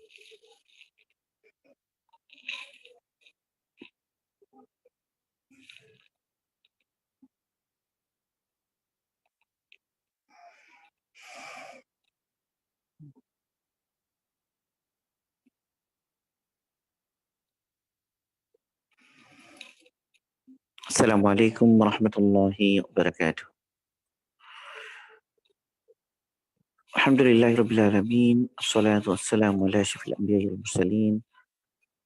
السلام عليكم ورحمة الله وبركاته. الحمد لله رب العالمين، الصلاة والسلام على أشرف الأنبياء والمرسلين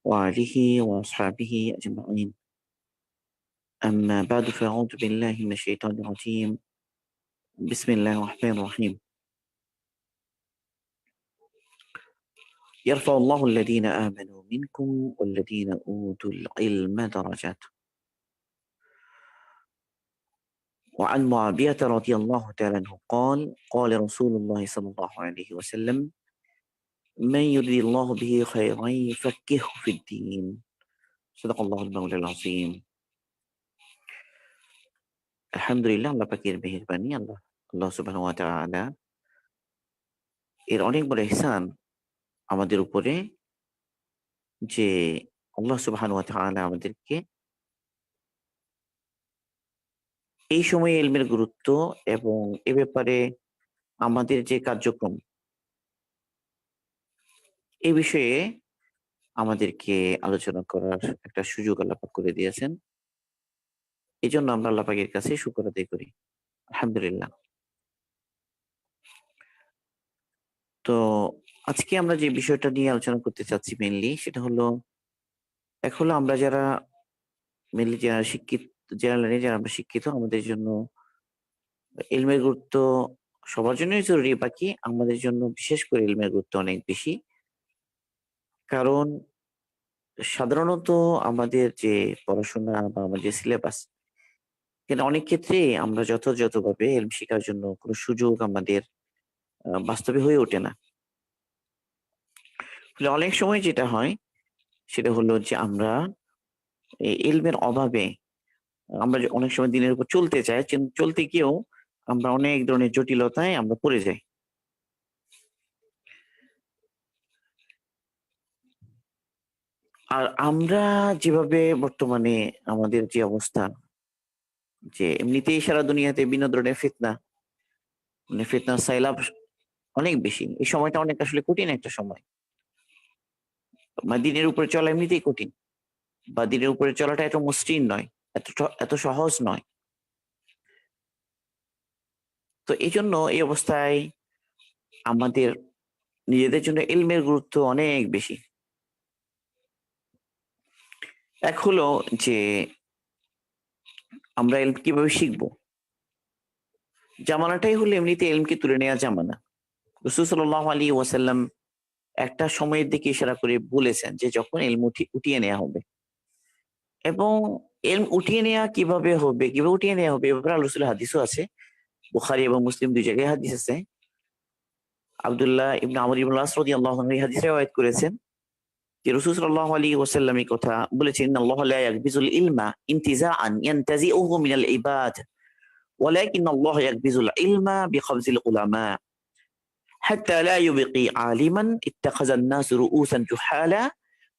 وآله وأصحابه أجمعين. أما بعد، فأعوذ بالله من الشيطان الرجيم. بسم الله الرحمن الرحيم. يرفع الله الذين آمنوا منكم والذين أوتوا العلم درجات. وعن معاوية رضي الله تعالى عنه قال قال رسول الله صلى الله عليه وسلم: من يرد الله به خيرا يفقهه في الدين. صدق الله المولى العظيم. আলহামদুলিল্লাহ, আল্লাহ পাকের মেহেরবানি, আল্লাহ সুবহানাহু ওয়া তাআলা এর অনেক বড় ইহসান আমাদের উপরে, যে আল্লাহ সুবহানাহু ওয়া তাআলা আমাদেরকে এই সময়ে ইলমের গুরুত্ব এবং এ ব্যাপারে আমাদের যে কার্যক্রম, এই বিষয়ে আমাদেরকে আলোচনা করার একটা সুযোগ আল্লাহ পাক করে দিয়েছেন। এই জন্য আমরা আল্লাহ পাকের কাছে শুকর আদায় করি, আলহামদুলিল্লাহ। তো আজকে আমরা যে বিষয়টা নিয়ে আলোচনা করতে চাচ্ছি মেইনলি, সেটা হলো আমরা যারা মেইনলি যারা শিক্ষিত, যারা আমরা শিক্ষিত, আমাদের জন্য ইলমের গুরুত্ব সবার জন্যই জরুরি, বাকি আমাদের জন্য বিশেষ করে ইলমের গুরুত্ব অনেক বেশি। কারণ সাধারণত আমাদের যে পড়াশোনা বা আমাদের যে সিলেবাস, কিন্তু অনেক ক্ষেত্রে আমরা যথাযথভাবে ইলম শেখার জন্য কোনো সুযোগ আমাদের বাস্তবে হয়ে ওঠে না। ফলে অনেক সময় যেটা হয় সেটা হলো যে আমরা এই ইলমের অভাবে আমরা যে অনেক সময় দিনের উপর চলতে চাই, চলতে গিয়েও আমরা অনেক ধরনের জটিলতায় আমরা পড়ে যাই। আর আমরা যেভাবে বর্তমানে আমাদের যে অবস্থা, যে এমনিতেই সারা দুনিয়াতে বিভিন্ন ধরনের ফিতনা, মানে ফিতনার সাইলাব অনেক বেশি। এই সময়টা অনেক আসলে কঠিন একটা সময়। মানে দিনের উপরে চলা এমনিতেই কঠিন, বা দিনের উপরে চলাটা এত মসৃণ নয়, এত সহজ নয়। তো এই জন্য এই অবস্থায় আমাদের নিজেদের জন্য ইলমের গুরুত্ব অনেক বেশি। এক হলো যে আমরা ইলম কিভাবে শিখবো। জামানাটাই হলো এমনিতে ইলমকে তুলে নেওয়া জামানা। রাসূল সাল্লাল্লাহু আলাইহি ওয়াসাল্লাম একটা সময়ের দিকে ইশারা করে বলেছেন যে যখন ইলম উঠিয়ে নেওয়া হবে, এবং ইলম উঠিয়ে নেওয়া কিভাবে হবে, কিভাবে উঠিয়ে নেওয়া হবে, এ ব্যাপারে আল্লাহ রাসূলের হাদিসও আছে। বুখারী এবং মুসলিম দুই জায়গায় হাদিস আছে। আব্দুল্লাহ ইবনে আমর ইবনে আস রাদিয়াল্লাহু আনহু এই হাদিস রিওয়ায়াত করেছেন যে রাসূল সাল্লাল্লাহু আলাইহি ওয়াসাল্লাম এই কথা বলেছেন: ইন্নাল্লাহা লা ইয়াকবিজুল ইলমা ইনতিজাআন ইয়ানতাজিউহু মিনাল ইবাদ ওয়ালাকিন্নাল্লাহা ইয়াকবিজুল ইলমা বিকবজিল উলামা হাত্তা লা ইউবকি আলিমান ইত্তাখাযান নাসু রুউসান জুহালা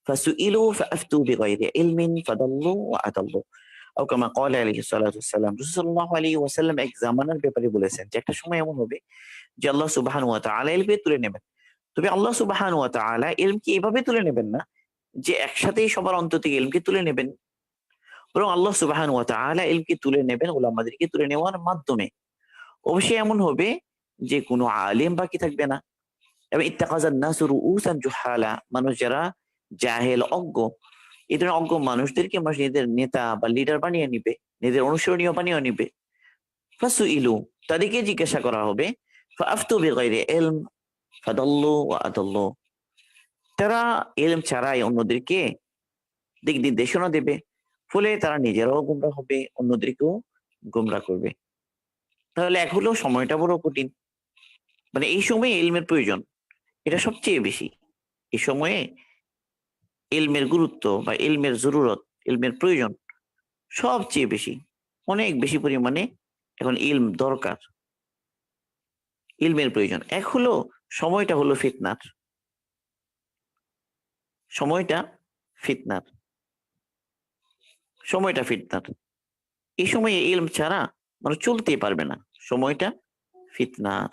ফাসুইলু ফাআফতু বিগাইরি ইলমিন ফাদাল্লু ওয়া আদাল্লু। আও কামা ক্বালা আলাইহিস সালাতু ওয়াসসালাম। রাসূল সাল্লাল্লাহু আলাইহি ওয়াসাল্লাম এক জামানার ব্যাপারে বলেছেন যে একটা সময় এমন হবে যে আল্লাহ সুবহানাহু ওয়া তাআলা ইলমকে তুলে নেবেন। তবে আল্লাহ সুবহানাহু ওয়া তাআলা ইলমকে এভাবে তুলে নেবেন না যে একসাথেই সবার অন্তর থেকে ইলমকে তুলে নেবেন, বরং আল্লাহ সুবহানাহু ওয়া তাআলা ইলমকে তুলে নেবেন উলামাদেরকে তুলে নেওয়ার মাধ্যমে। অবশ্যই এমন হবে যে কোনো আলেম বাকি থাকবে না, এবং ইত্তাখাযান নাসু রুউসান জুহালা, মানুষ যারা জাহেল, অজ্ঞ, এই ধরনের অজ্ঞ মানুষদেরকে মানুষ নিজেদের নেতা বা লিডার বানিয়ে নিবে, নিজেদের অনুসরণীয় বানিয়ে নিবে। ফাসুইলু, তাদেরকে জিজ্ঞাসা করা হবে, ফাআফতু বিগাইরি ইলম ফাদাল্লু ওয়া আদাল্লু, তারা ইলম ছাড়াই অন্যদেরকে দিক নির্দেশনা দেবে, ফলে তারা নিজেরাও গোমরা হবে, অন্যদেরকেও গোমরা করবে। তাহলে এক হলো সময়টা বড় কঠিন, মানে এই সময়ে ইলমের প্রয়োজন এটা সবচেয়ে বেশি। এই সময়ে ইলমের গুরুত্ব বা ইলমের জরুরত, ইলমের প্রয়োজন সবচেয়ে বেশি, অনেক বেশি পরিমাণে এখন ইলম দরকার, ইলমের প্রয়োজন। এক হলো সময়টা হলো ফিতনার, সময়টা ফিতনার, সময়টা ফিতনার। এই সময়ে ইলম ছাড়া মানুষ চলতেই পারবে না, সময়টা ফিতনার।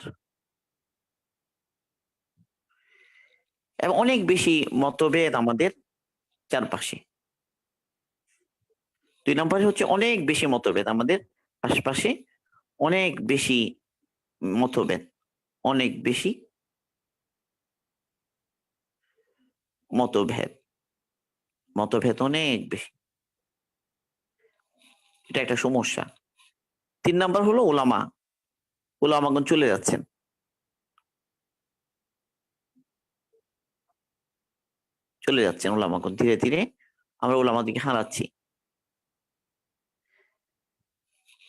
এবং অনেক বেশি মতভেদ আমাদের চারপাশে। 2 নম্বরে হচ্ছে অনেক বেশি মতভেদ আমাদের আশপাশে, অনেক বেশি মতভেদ, অনেক বেশি মতভেদ, মতভেদ অনেক বেশি। এটা একটা সমস্যা। 3 নাম্বার হলো ওলামা, ওলামাগণ চলে যাচ্ছেন। চলে যাচ্ছেন ওলামাগণ, ধীরে ধীরে আমরা ওলামাদেরকে হারাচ্ছি।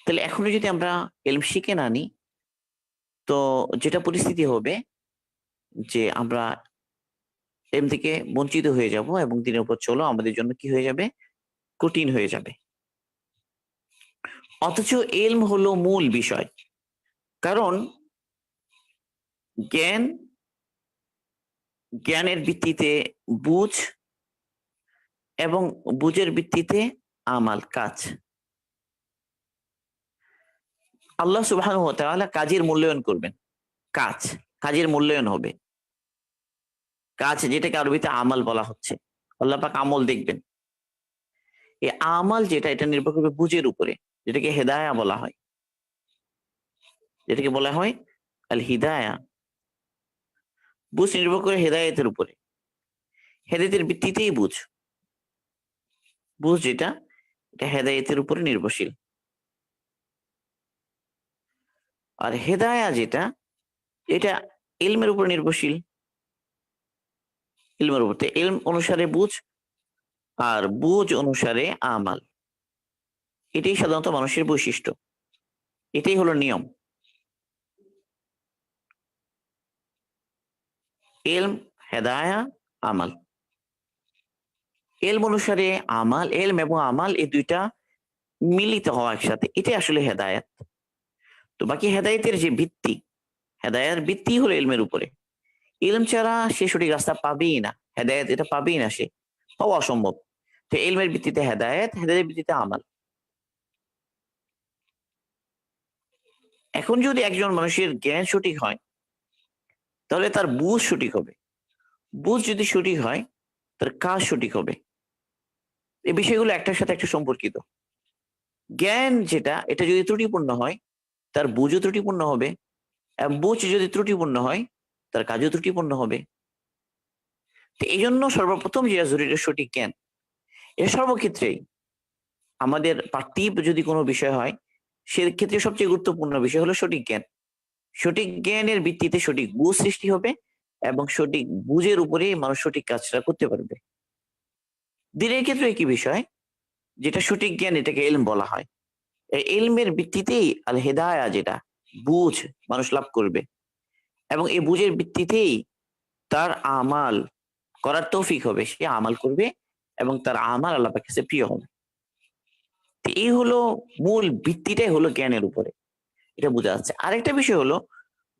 তাহলে এখনো যদি আমরা ইলম শিখে না নিই, তো যেটা পরিস্থিতি হবে যে আমরা ইলম থেকে বঞ্চিত হয়ে যাব এবং দিনের উপর চলো আমাদের জন্য কি হয়ে যাবে, কঠিন হয়ে যাবে। অথচ ইলম হলো মূল বিষয়। কারণ জ্ঞান, জ্ঞানের ভিত্তিতে বুঝ, এবং বুঝের ভিত্তিতে আমাল, কাজ। আল্লাহ সুবহানাহু ওয়া তাআলা কাজের মূল্যায়ন করবেন। কাজ, কাজের মূল্যায়ন হবে। কাজ যেটাকে আরবিতে আমাল বলা হচ্ছে, আল্লাহ পাক আমল দেখবেন। এই আমাল যেটা, এটা নির্ভর করবে বুঝের উপরে, যেটাকে হেদায়া বলা হয়, যেটাকে বলা হয় আল হিদায়া। বুঝ নির্ভর করে হেদায়েতের উপরে, হেদায়েতের ভিত্তিতেই বুঝ। বুঝ যেটা, এটা হেদায়েতের উপরে নির্ভরশীল। আর হেদায়া যেটা, এটা ইলমের উপর নির্ভরশীল, ইলমের উপর। ইলম অনুসারে বুঝ, আর বুঝ অনুসারে আমাল। এটাই সাধারণত মানুষের বৈশিষ্ট্য, এটাই হলো নিয়ম। ইলম, হেদায়া, আমাল। ইলম অনুসারে আমাল, ইলম এবং আমাল এই দুইটা মিলিত হওয়া একসাথে, এটাই আসলে হেদায়েত। তো বাকি হেদায়েতের যে ভিত্তি, হেদায়েতের ভিত্তি হলো ইলমের উপরে। ইলম ছাড়া সে সঠিক রাস্তা পাবেই না, হেদায়েত এটা পাবেই না, সে হওয়া অসম্ভব। তো ইলমের ভিত্তিতে হেদায়েত, হেদায়েতের ভিত্তিতে আমাল। এখন যদি একজন মানুষের জ্ঞান সঠিক হয়, তাহলে তার বুঝ সঠিক হবে। বুঝ যদি সঠিক হয়, তার কাজ সঠিক হবে। এই বিষয়গুলো একটার সাথে একটা সম্পর্কিত। জ্ঞান যেটা, এটা যদি ত্রুটিপূর্ণ হয়, তার বুঝও ত্রুটিপূর্ণ হবে। এবং বুঝ যদি ত্রুটিপূর্ণ হয়, তার কাজও ত্রুটিপূর্ণ হবে। তো এই জন্য সর্বপ্রথম যেটা জরুরি, সঠিক জ্ঞান। এর সর্বক্ষেত্রেই আমাদের পার্থিব যদি কোনো বিষয় হয়, সেক্ষেত্রে সবচেয়ে গুরুত্বপূর্ণ বিষয় হলো সঠিক জ্ঞান। সঠিক জ্ঞানের ভিত্তিতে সঠিক বুঝ সৃষ্টি হবে, এবং সঠিক বুঝের উপরেই মানুষ সঠিক কাজটা করতে পারবে। দিনের ক্ষেত্রে একই বিষয়, যেটা সঠিক জ্ঞান, এটাকে ইলম বলা হয়। এই ইলমের ভিত্তিতেই আল হেদায়া, যেটা বুঝ মানুষ লাভ করবে, এবং এই বুঝের ভিত্তিতেই তার আমাল করার তৌফিক হবে, সে আমাল করবে এবং তার আমাল আল্লাহ পাকের কাছে প্রিয় হবে। তো এই হলো মূল ভিত্তিটাই হলো জ্ঞানের উপরে, এটা বোঝা যাচ্ছে। আরেকটা বিষয় হলো,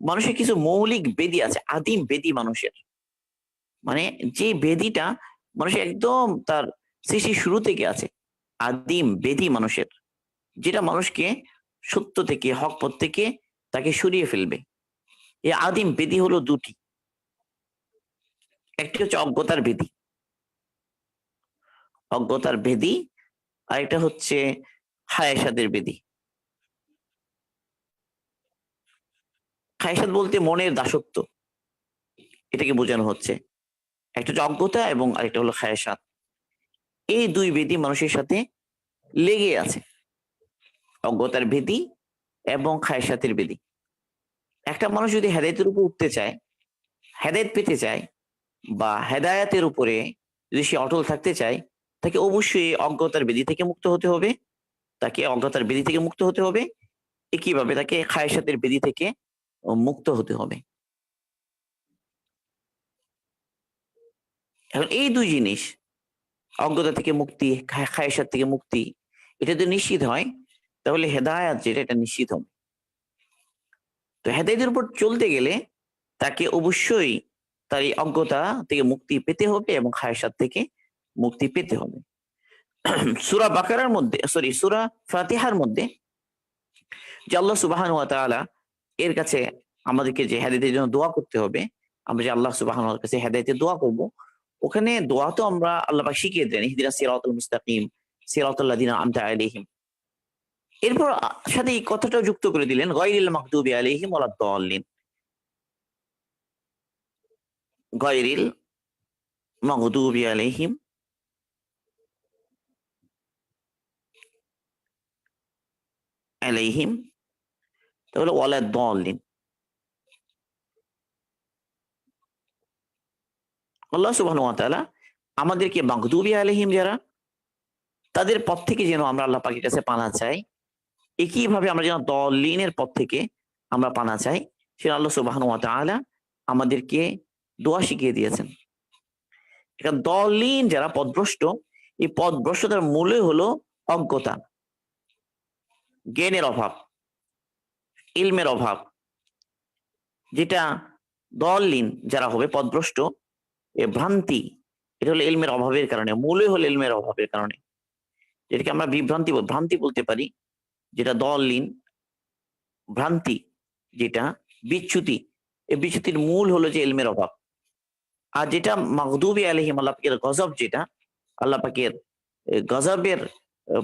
মানুষের কিছু মৌলিক বেদি আছে, আদিম বেদি মানুষের। মানে যে বেদিটা মানুষের একদম তার সৃষ্টির শুরু থেকে আছে, আদিম বেদি মানুষের, যেটা মানুষকে সত্য থেকে, হক পথ থেকে তাকে সরিয়ে ফেলবে। এই আদিম বেদি হলো দুটি। একটি হচ্ছে অজ্ঞতার বেদি, অজ্ঞতার বেদি। আরেকটা হচ্ছে হায়াসাদের বেদি। হায়াসাদ বলতে মনের দাসত্ব, এটাকে বোঝানো হচ্ছে। একটা হচ্ছে অজ্ঞতা এবং আরেকটা হলো হায়াসাত। এই দুই বেদি মানুষের সাথে লেগে আছে, অজ্ঞতার বেদি এবং খায়সাতের বেদি। একটা মানুষ যদি হেদায়েতের উপর উঠতে চায়, হেদায়েত পেতে চায়, বা হেদায়েতের উপরে যদি সে অটল থাকতে চায়, তাকে অবশ্যই অজ্ঞতার বেদি থেকে মুক্ত হতে হবে। তাকে অজ্ঞতার বেদি থেকে মুক্ত হতে হবে, একইভাবে তাকে খায়সাতের বেদি থেকে মুক্ত হতে হবে। এখন এই দুই জিনিস, অজ্ঞতা থেকে মুক্তি, খায়সাত থেকে মুক্তি, এটা যদি নিশ্চিত হয়, তাহলে হেদায়াত যেটা, এটা নিশ্চিত হবে। তো হেদায়েতের উপর চলতে গেলে তাকে অবশ্যই তার এই অজ্ঞতা থেকে মুক্তি পেতে হবে এবং খায়সাত থেকে মুক্তি পেতে হবে। সূরা বাকারার মধ্যে, সূরা ফাতিহার মধ্যে যে আল্লাহ সুবহানাহু ওয়া তাআলা এর কাছে আমাদেরকে যে হেদায়েতের জন্য দোয়া করতে হবে, আমরা যে আল্লাহ সুবহানাহু ওয়ার কাছে হেদায়েতের দোয়া করব, ওখানে দোয়া তো আমরা আল্লাহ পাক শিখিয়ে দেন, ইহদিনাস সিরাতাল মুস্তাকিম সিরাতাল লাযিনা আন'আমতা আলাইহিম। এরপর সাথে এই কথাটাও যুক্ত করে দিলেন, গায়রিল মাগদুবি আলাইহিম ওয়ালাদ দাল্লিন, গায়রিল মাগদুবি আলাইহিম আলাইহিম, তাহলে ওয়ালাদ দাল্লিন। আল্লাহ সুবহানাহু ওয়া তাআলা আমাদেরকে মাগদুবি আলাইহিম যারা, তাদের পথ থেকে যেন আমরা আল্লাহ পাকের কাছে পানা চাই, একইভাবে আমরা যেন দলিনের পথ থেকে আমরা পানা চাই, সেটা আল্লাহ সুবহানাহু ওয়া তাআলা আমাদেরকে দোয়া শিখিয়ে দিয়েছেন। এখন দলিন যারা পথভ্রষ্ট, এই পথভ্রষ্টতার মূলে হলো অজ্ঞতা, জ্ঞানের অভাব, ইলমের অভাব। যেটা দলিন যারা হবে পথভ্রষ্ট, এ ভ্রান্তি, এটা হলো ইলমের অভাবের কারণে, মূলে হলো ইলমের অভাবের কারণে, যেটাকে আমরা ভ্রান্তি বলতে পারি। যেটা দলিন ভ্রান্তি, যেটা বিচ্যুতি, এই বিচ্যুতির মূল হলো যে ইলমের অভাব। আর যেটা মাগদুবি আলাইহিম, আল্লাহ পাকের গজব, যেটা আল্লাহ পাকের গজবের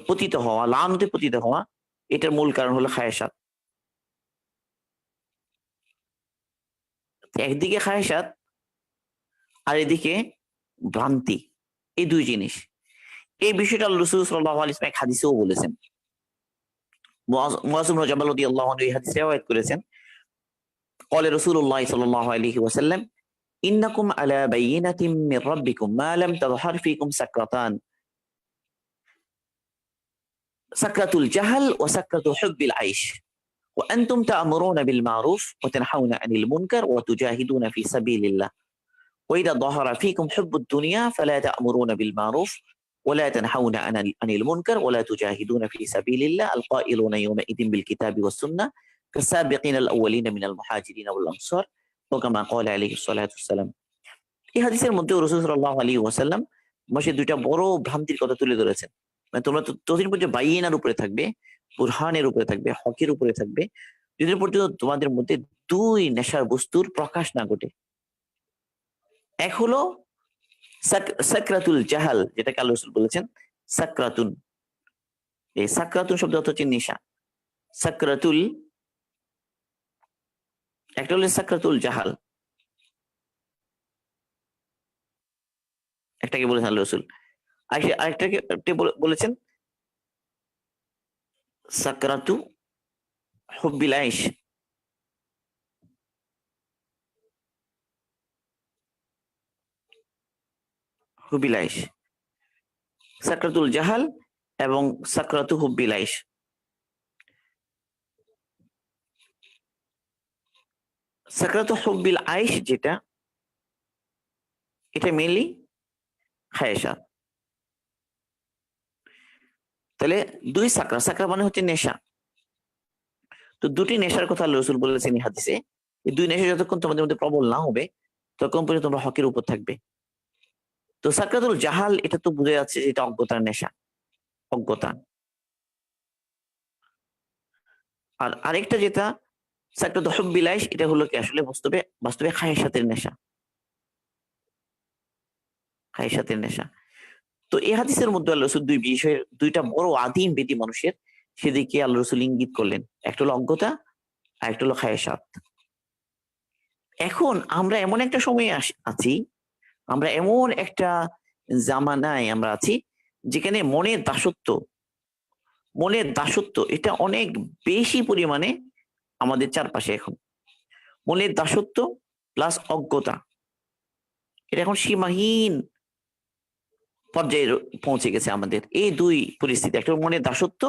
পতিত হওয়া, লানতে পতিত হওয়া, এটার মূল কারণ হলো খায়সাত। একদিকে খায়সাত আর এদিকে ভ্রান্তি, এই দুই জিনিস। এই বিষয়টা আল্লাহ রাসূল সাল্লাল্লাহু আলাইহি ওয়াসাল্লাম এক হাদিসেও বলেছেন। মুআয ইবনে জাবাল রাদিয়াল্লাহু আনহু এই হাদিস রিওয়ায়াত করেছেন, قال رسول الله صلى الله عليه وسلم إنكم على بينة من ربكم ما لم تظهر فيكم سكرتان سكرة الجهل وسكرة حب العيش وأنتم تأمرون بالمعروف وتنحون عن المنكر وتجاهدون في سبيل الله وإذا ظهر فيكم حب الدنيا فلا تأمرون بالمعروف ولا تنحون عن المنكر ولا تجاهدون في سبيل الله القائلون يومئذ بالكتاب والسنة كالسابقين الأولين من المهاجرين والأنصار وكما قال عليه الصلاة والسلام। এই হাদিসের মধ্যে রাসূল সাল্লাল্লাহু আলাইহি ওয়াসাল্লাম মানুষের দুইটা বড় ভ্রান্তির কথা তুলে ধরেছেন। মানে তোমরা ততদিন পর্যন্ত বাইয়িনার উপরে থাকবে, বুরহানের উপরে থাকবে, হকের উপরে থাকবে, যতদিন পর্যন্ত তোমাদের মধ্যে দুই নেশার বস্তুর প্রকাশ না ঘটে। এক হলো সাকরাতুল জাহাল, যেটাকে আল্লাহ রাসূল বলেছেন সাকরাতুন। এই সাকরাতুন শব্দ অর্থ হচ্ছে নেশা। সাকরাতুল, একটা হলো সাকরাতুল জাহাল, একটাকে বলেছেন আল্লাহ রাসূল, আরেকটাকে বলেছেন সাকরাতু হুব্বিল আইশ। হুব্বিল আইশ, সাকরাতুল জাহাল এবং সাকরাতু হুব্বিল আইশ। সাকরাতু হুব্বিল আইশ যেটা, এটা মেইনলি খায়সাত। তাহলে দুই সাকরা, সাকরা মানে হচ্ছে নেশা। তো দুটি নেশার কথা আল্লাহ রাসূল বলেছেন এই হাদিসে। এই দুই নেশা যতক্ষণ তোমাদের মধ্যে প্রবল না হবে, ততক্ষণ পর্যন্ত তোমরা হকের উপর থাকবে। তো সাকরাতুল জাহাল, এটা তো বোঝা যাচ্ছে যে এটা অজ্ঞতার নেশা, অজ্ঞতা। আর আরেকটা যেটা সাকরাতু হুব্বিল আইশ, এটা হলো কি আসলে বাস্তবে খায়সাতের নেশা, খায়সাতের নেশা। তো এই হাদিসের মধ্যে আল্লাহ রাসূল দুই বিষয়ের, দুইটা বড় আদিম বেদি মানুষের, সেদিকে আল্লাহ রাসূল ইঙ্গিত করলেন। একটা হলো অজ্ঞতা আর একটা হলো খায়সাত। এখন আমরা এমন একটা সময়ে আছি, আমরা এমন একটা জামানায় আমরা আছি, যেখানে মনের দাসত্ব এটা অনেক বেশি পরিমাণে আমাদের চারপাশে। এখন মনের দাসত্ব প্লাস অজ্ঞতা, এটা এখন সীমাহীন পর্যায়ে পৌঁছে গেছে আমাদের। এই দুই পরিস্থিতি, একটা মনের দাসত্ব,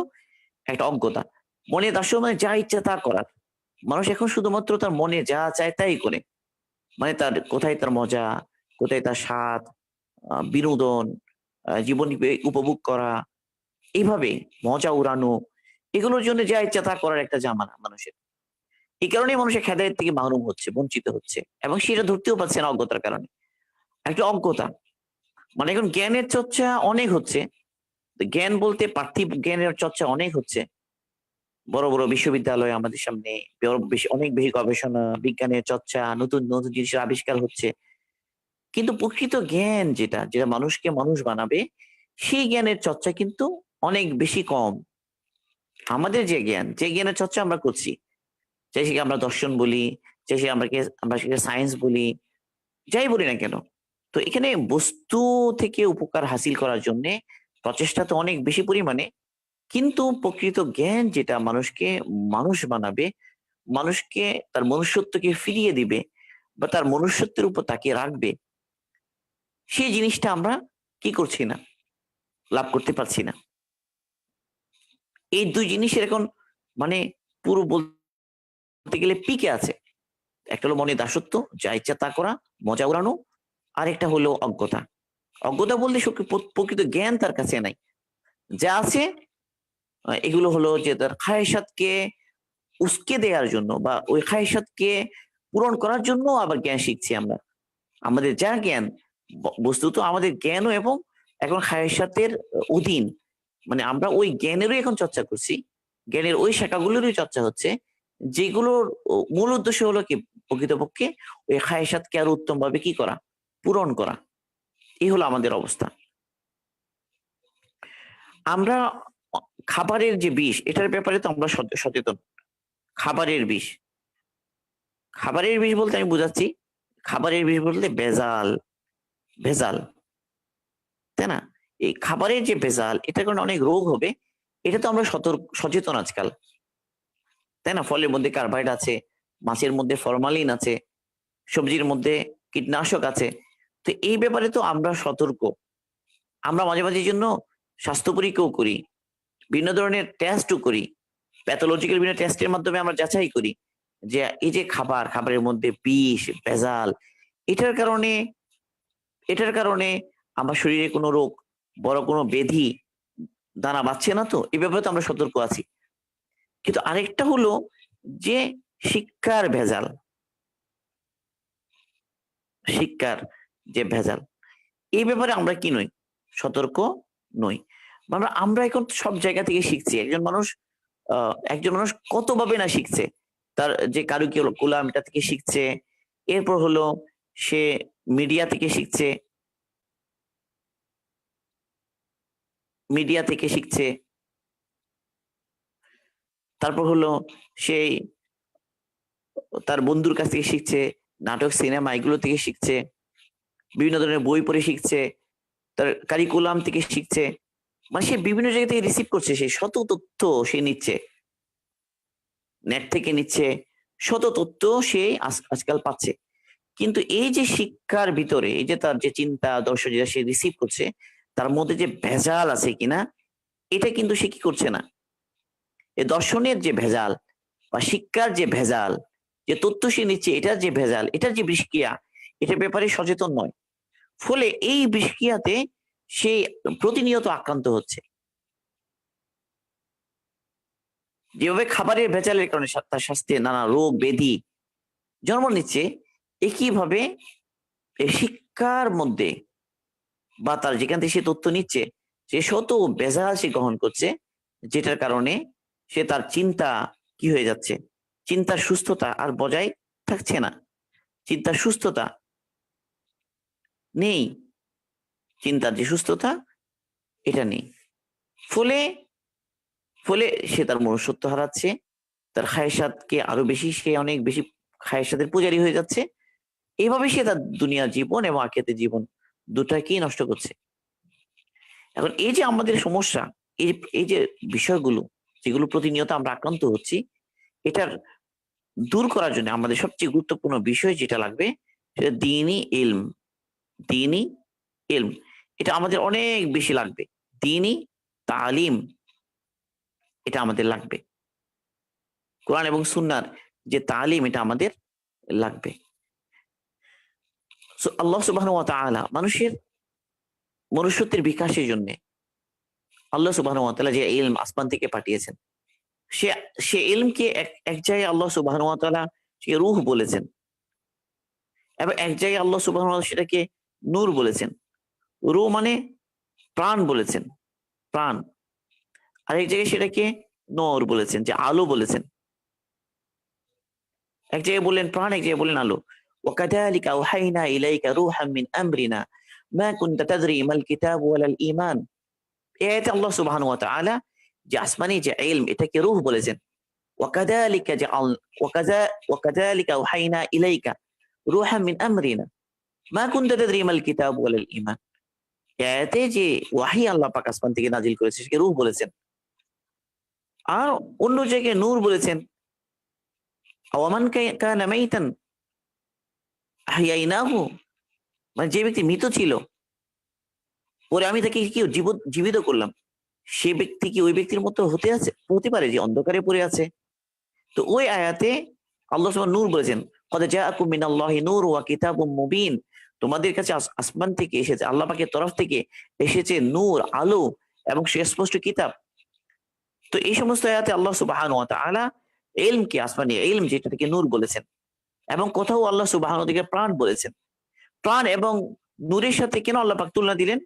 একটা অজ্ঞতা। মনের দাসত্ব মানে যা ইচ্ছা তা করার, মানুষ এখন শুধুমাত্র তার মনে যা চায় তাই করে। মানে তার কোথায় তার মজা, কোথায় তার স্বাদ, বিনোদন, জীবন উপভোগ করা, এইভাবে মজা উড়ানো, এগুলোর জন্য যা ইচ্ছা তা করার একটা জামানা মানুষের। এই কারণেই মানুষের হেদায়েত থেকে মাহরুম হচ্ছে, বঞ্চিত হচ্ছে, এবং সেটা ধরতেও পারছে না অজ্ঞতার কারণে। একটা অজ্ঞতা, মানে এখন জ্ঞানের চর্চা অনেক হচ্ছে। জ্ঞান বলতে পার্থিব জ্ঞানের চর্চা অনেক হচ্ছে, বড় বড় বিশ্ববিদ্যালয় আমাদের সামনে, অনেক বেশি গবেষণা, বিজ্ঞানের চর্চা, নতুন নতুন জিনিসের আবিষ্কার হচ্ছে। কিন্তু প্রকৃত জ্ঞান যেটা যেটা মানুষকে মানুষ বানাবে, সেই জ্ঞানের চর্চা কিন্তু অনেক বেশি কম। আমাদের যে জ্ঞান, যে জ্ঞানের চর্চা আমরা করছি, চাই সেকে আমরা দর্শন বলি, চাই সে আমরা সেকে সায়েন্স বলি, যাই বলি না কেন, তো এখানে বস্তু থেকে উপকার হাসিল করার জন্য প্রচেষ্টা তো অনেক বেশি পরিমাণে, কিন্তু প্রকৃত জ্ঞান যেটা মানুষকে মানুষ বানাবে, মানুষকে তার মনুষ্যত্বকে ফিরিয়ে দিবে বা তার মনুষ্যত্বের উপর তাকিয়ে রাখবে, সেই জিনিসটা আমরা কি করছি না, লাভ করতে পারছি না। এই দুই জিনিসের এখন মানে পুরো বলতে গেলে পিকে আছে। একটা হলো মনে দাসত্ব, যা ইচ্ছা তা করা, মজা উড়ানো, আর একটা হলো অজ্ঞতা। অজ্ঞতা বলতে প্রকৃত জ্ঞান তার কাছে নাই। যা আছে এগুলো হলো যে তার খায়েশাতকে উস্কে দেওয়ার জন্য বা ওই খায়েশাতকে পূরণ করার জন্য আবার জ্ঞান শিখছি আমরা। আমাদের যা জ্ঞান, বস্তুত আমাদের জ্ঞানও এবং এখন খায়েশাতের অধীন, মানে আমরা ওই জ্ঞানেরও এখন চর্চা করছি, জ্ঞানের ওই শাখাগুলোরই চর্চা হচ্ছে, যেগুলোর মূল উদ্দেশ্য হলো কি, প্রকৃতপক্ষে ওই খায়েশাতকে আরো উত্তম ভাবে কি করা, পূরণ করা। এই হলো আমাদের অবস্থা। আমরা খাবারের যে বিষ, এটার ব্যাপারে তো আমরা সচেতন। খাবারের বিষ, খাবারের বিষ বলতে আমি বুঝাচ্ছি, খাবারের বিষ বলতে ভেজাল, ভেজাল, তাই না? এই খাবারের যে ভেজাল, এটার কারণে অনেক রোগ হবে, এটা তো আমরা সচেতন আজকাল, তাই না? ফলের মধ্যে কার্বাইড আছে, মাছের মধ্যে ফরমালিন আছে, সবজির মধ্যে কীটনাশক আছে। তো এই ব্যাপারে তো আমরা সতর্ক। আমরা মাঝে মাঝে জন্য স্বাস্থ্য পরীক্ষাও করি, বিভিন্ন ধরনের টেস্টও করি, প্যাথোলজিক্যাল বিভিন্ন টেস্টের মাধ্যমে আমরা যাচাই করি যে এই যে খাবারের মধ্যে বিষ, ভেজাল, এটার কারণে এটার কারণে আমার শরীরে কোনো রোগ, বড় কোনো ব্যাধি দানা বাঁধছে না তো, এই ব্যাপারে তো আমরা সতর্ক আছি। কিন্তু আরেকটা হলো যে শিক্ষার ভেজাল, শিক্ষার যে ভেজাল, এই ব্যাপারে আমরা কি নই, সতর্ক নই। আমরা এখন সব জায়গা থেকে শিখছি। একজন মানুষ কতভাবে না শিখছে, তার যে কারিকুলাম এটা থেকে শিখছে, এরপর হলো সে মিডিয়া থেকে শিখছে, মিডিয়া থেকে শিখছে, তারপর হলো সেই তার বন্ধুর কাছ থেকে শিখছে, নাটক সিনেমা এগুলো থেকে শিখছে, বিভিন্ন ধরনের বই পড়ে শিখছে, তার কারিকুলাম থেকে শিখছে, মানে সে বিভিন্ন জায়গা থেকে রিসিভ করছে, সে শত তথ্য সে নিচ্ছে, নেট থেকে নিচ্ছে, শত তথ্য সে আজকাল পাচ্ছে। কিন্তু এই যে শিক্ষার ভিতরে এই যে তার যে চিন্তা দর্শন যেটা সে রিসিভ করছে, তার মধ্যে যে ভেজাল আছে কিনা, এটা কিন্তু সে কি করছে না। এই দর্শনের যে ভেজাল বা শিক্ষার যে ভেজাল, যে তথ্য সে নিচ্ছে এটার যে ভেজাল, এটার যে বিষক্রিয়া, এটার ব্যাপারে সচেতন নয়। ফলে এই বিষক্রিয়াতে সে প্রতিনিয়ত আক্রান্ত হচ্ছে। যেভাবে খাবারের ভেজালের কারণে তার স্বাস্থ্যে নানা রোগ ব্যাধি জন্ম নিচ্ছে, একইভাবে এই শিক্ষার মধ্যে বা তার যেখান থেকে সে তথ্য নিচ্ছে, সে শত ভেজাল সে গ্রহণ করছে, যেটার কারণে সে তার চিন্তা কি হয়ে যাচ্ছে, চিন্তার সুস্থতা আর বজায় থাকছে না, চিন্তার সুস্থতা নেই, চিন্তার যে সুস্থতা এটা নেই। ফলে ফলে সে তার মনুষ্যত্ব হারাচ্ছে, তার খায়েশাতকে আরো বেশি, সে অনেক বেশি খায়েশাতের পূজারী হয়ে যাচ্ছে। এভাবে সে তার দুনিয়া জীবন এবং আখিরাতের জীবন দুটাকেই নষ্ট করছে। এখন এই যে আমাদের সমস্যা, এই এই যে বিষয়গুলো যেগুলো প্রতিনিয়ত আমরা আক্রান্ত হচ্ছি, এটার দূর করার জন্য আমাদের সবচেয়ে গুরুত্বপূর্ণ বিষয় যেটা লাগবে, সেটা দ্বীনি ইলম। দ্বীনি ইলম, এটা আমাদের অনেক বেশি লাগবে। দ্বীনি তালিম, এটা আমাদের লাগবে। কোরআন এবং সুন্নাহর যে তালিম, এটা আমাদের লাগবে। আল্লাহ সুবহানাহু ওয়া তাআলা মানুষের মনুষ্যত্বের বিকাশের জন্য আল্লাহ সুবহানাহু ওয়া তাআলা যে ইলম আসমান থেকে পাঠিয়েছেন, সে সে ইলমকে এক জায়গায় আল্লাহ সুবহানাহু ওয়া তাআলা সে রূহ বলেছেন, এবং এক জায়গায় আল্লাহ সুবহানাহু ওয়া তাআলা সেটাকে নূর বলেছেন। রূহ মানে প্রাণ বলেছেন, প্রাণ। আরেক জায়গায় সেটাকে নূর বলেছেন, যে আলো বলেছেন। এক জায়গায় বললেন প্রাণ, এক জায়গায় বললেন আলো। ওয়াকাযালিকা আওহাইনা ইলাইকা রূহাম মিন আমরিনা মা কুনতা তাদরি মাল কিতাব ওয়ালাল ঈমান। এই আয়াতে আল্লাহ সুবহানাহু ওয়া তাআলা যে আসমানি যে ইলম এটাকে রূহ বলেছেন। ওয়াকাযালিকা জাআল ওয়াকাযালিকা আওহাইনা ইলাইকা রূহাম মিন আমরিনা মা কুনতা তাদরি মাল কিতাব ওয়ালাল ঈমান। এই আয়াতে যে ওয়াহী আল্লাহ পাক আসমান থেকে নাজিল করেছে সেটাকে রূহ বলেছেন। আর অন্য জায়গায় নূর বলেছেন। আওয়ামান কানা মাইতান আহইয়াইনাহু, মানে যে ব্যক্তি মৃত ছিল পরে আমি তাকে কি জীবিত করলাম, সে ব্যক্তি কি ওই ব্যক্তির মতো হতে পারে যে অন্ধকারে পড়ে আছে? তো ওই আয়াতে আল্লাহ সুবহানাহু নূর বলেছেন, কদ জাআকুম মিনাল্লাহি নূর ওয়া কিতাবুম মুবিন। তোমাদের কাছে আসমান থেকে এসেছে, আল্লাহ পাকের তরফ থেকে এসেছে নূর, আলো এবং সুস্পষ্ট কিতাব। তো এই সমস্ত আয়াতে আল্লাহ সুবহানাহু ওয়া তাআলা ইলমকে, আসমানি ইলম যেটাকে নূর বলেছেন, এবং কোথাও আল্লাহ সুবহানাহু ওয়া তাআলা প্রাণ বলেছেন। প্রাণ এবং নূরের সাথে কেন আল্লাহ পাক তুলনা দিলেন?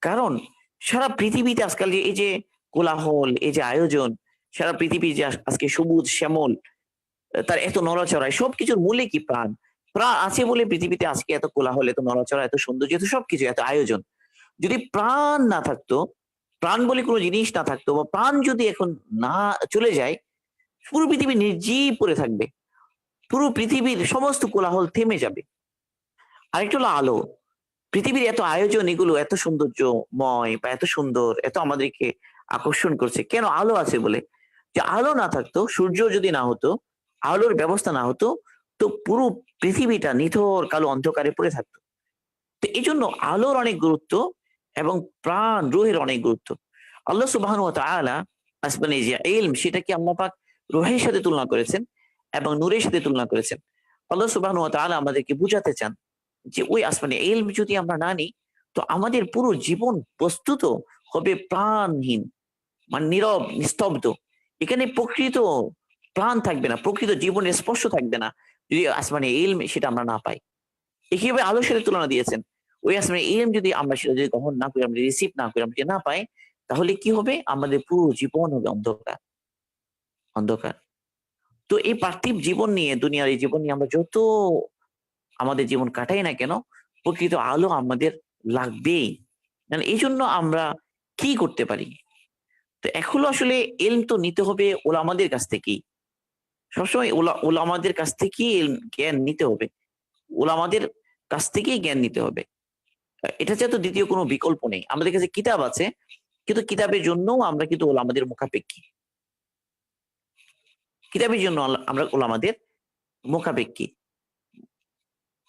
কারণ সারা পৃথিবীতে আজকাল যে এই যে কোলাহল, এই যে আয়োজন, সারা পৃথিবী যে আজকে সবুজ শ্যামল, তার এত নড়াচড়া, সবকিছুর মূলে কি প্রাণ। প্রাণ আছে বলে পৃথিবীতে আজকে এত কোলাহল, এত নড়াচড়া, এত সৌন্দর্য, এত সবকিছু, এত আয়োজন। যদি প্রাণ না থাকতো, প্রাণ বলে কোনো জিনিস না থাকতো, বা প্রাণ যদি এখন না চলে যায়, পুরো পৃথিবী নির্জীব পড়ে থাকবে, পুরো পৃথিবীর সমস্ত কোলাহল থেমে যাবে। আরেকটা হলো আলো। পৃথিবীর এত আয়োজন, এগুলো এত সৌন্দর্যময় বা এত সুন্দর, এত আমাদেরকে আকর্ষণ করছে কেন? আলো আছে বলে। যে আলো না থাকতো, সূর্য যদি না হতো, আলোর ব্যবস্থা না হতো, তো পুরো পৃথিবীটা নিথর কালো অন্ধকারে পড়ে থাকতো। তো এই জন্য আলোর অনেক গুরুত্ব এবং প্রাণ রুহের অনেক গুরুত্ব। আল্লাহ সুবহানাহু ওয়া তাআলা আসমানি যে ইলম সেটাকে আল্লাহ পাক রুহের সাথে তুলনা করেছেন এবং নূরের সাথে তুলনা করেছেন। আল্লাহ সুবহানাহু ওয়া তাআলা আমাদেরকে বুঝাতে চান যে ওই আসমানি ইলম যদি আমরা না নিই, তো আমাদের পুরো জীবন প্রস্তুত হবে প্রাণহীন, মানে নীরব, নিস্তব্ধ। এখানে প্রকৃত প্রাণ থাকবে না, প্রকৃত জীবনের স্পর্শ থাকবে না, যদি আসমানি ইলম সেটা আমরা না পাই। একইভাবে আলোর সাথে তুলনা দিয়েছেন। ওই আসমানি ইলম যদি আমরা সেটা যদি গ্রহণ না করি, আমরা রিসিভ না করি, আমরা যদি না পাই, তাহলে কি হবে? আমাদের পুরো জীবন হবে অন্ধকার, অন্ধকার। তো এই পার্থিব জীবন নিয়ে, দুনিয়ার এই জীবন নিয়ে আমরা যত আমাদের জীবন কাটাই না কেন, প্রকৃত আলো আমাদের লাগবেই। মানে এই জন্য আমরা কি করতে পারি? তো এখন আসলে ইলম তো নিতে হবে ওলামাদের কাছ থেকেই। সবসময় ওলামাদের কাছ থেকেই জ্ঞান নিতে হবে। ওলামাদের কাছ থেকেই জ্ঞান নিতে হবে। এটা ছাড়া তো দ্বিতীয় কোনো বিকল্প নেই। আমাদের কাছে কিতাব আছে, কিন্তু কিতাবের জন্য আমরা কিন্তু ওলামাদের মুখাপেক্ষী। কিতাবের জন্য আমরা ওলামাদের মুখাপেক্ষী।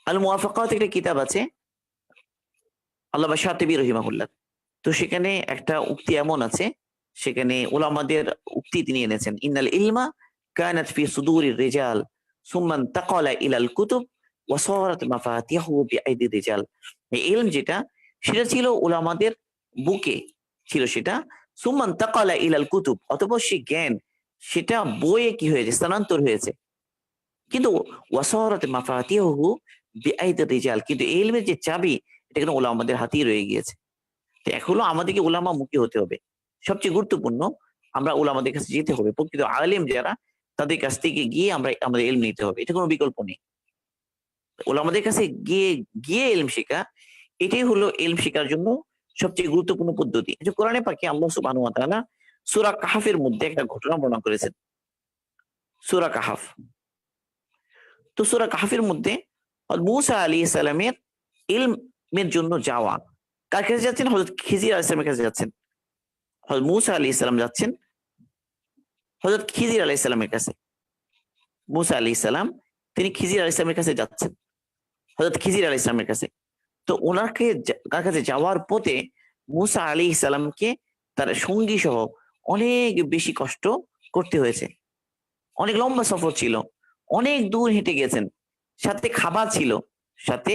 আল মুওয়াফাকাত একটা কিতাব আছে আল্লামা শাতিবী রহিমাহুল্লাহ। তো সেখানে একটা উক্তি এমন আছে, সেখানে উলামাদের উক্তি তিনি এনেছেন, ইন্নাল ইলমা কানাত ফি সুদুরির রিজাল সুম্মা ইনতাকালা ইলাল কুতুব ওয়া সারাত মাফাতিহু বিআইদির রিজাল। এই ইলম যেটা, সেটা ছিল উলামাদের বুকে ছিল সেটা, সুম্মা ইনতাকালা ইলাল কুতুব, অতঃপর সেই জ্ঞান সেটা বইয়ে কি হয়েছে? স্থানান্তর হয়েছে। কিন্তু ওয়া সারাত মাফাতিহু বিআইদির রিজাল, কিন্তু এই ইলমের যে চাবি এটা কিন্তু উলামাদের হাতেই রয়ে গিয়েছে। তো এখন হলো আমাদেরকে উলামা মুখী হতে হবে। সবচেয়ে গুরুত্বপূর্ণ, আমরা উলামাদের কাছে যেতে হবে। প্রকৃত আলেম যারা, তাদের কাছ থেকে গিয়ে আমরা আমাদের ইলম নিতে হবে। এটা কোনো বিকল্প নেই। উলামাদের কাছে গিয়ে গিয়ে ইলম শেখা, এটাই হলো ইলম শেখার জন্য সবচেয়ে গুরুত্বপূর্ণ পদ্ধতি। এই যে কোরআনে পাকে আল্লাহ সুবহানাহু ওয়া তাআলা সূরা কাহফের মধ্যে একটা ঘটনা বর্ণনা করেছেন। সূরা কাহফ। তো সূরা কাহফের মধ্যে মূসা আলাইহিস সালামের ইলমের জন্য যাওয়া, কার কাছে যাচ্ছেন? হযরত খিজির আলাইহিস সালামের কাছে যাচ্ছেন। হযরত মূসা আলাইহিস সালাম যাচ্ছেন হযরত খিজির আলাইহিস সালামের কাছে। মূসা আলাইহিস সালাম তিনি খিজির আলাইহিস সালামের কাছে যাচ্ছেন, হযরত খিজির আলাইহিস সালামের কাছে। তো ওনাকে কার কাছে যাওয়ার পথে মূসা আলাইহিস সালামকে তার সঙ্গী সহ অনেক বেশি কষ্ট করতে হয়েছে। অনেক লম্বা সফর ছিল, অনেক দূর হেঁটে গেছেন, সাথে খাবার ছিল, সাথে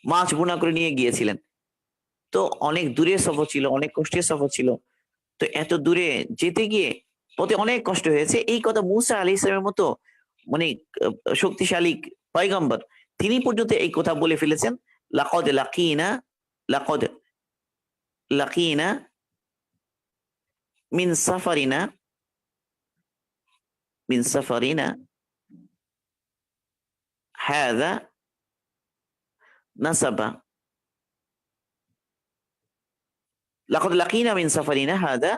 মাছ বোনা করে নিয়ে গিয়েছিলেন। তো অনেক দূরের সফর ছিল, অনেক কষ্টের সফর ছিল। তো এত দূরে যেতে গিয়ে পথে অনেক কষ্ট হয়েছে। এই কথা মুসা আলাইহিস সালামের মতো মানে শক্তিশালী পয়গম্বর তিনি পর্যন্ত এই কথা বলে ফেলেছেন, লাকাদ লাকিনা লাকাদ লাকিনা মিন সাফারিনা মিন সাফারিনা হাযা নাসাবা, লাকাদ লাকিনা মিন সাফারিনা হাযা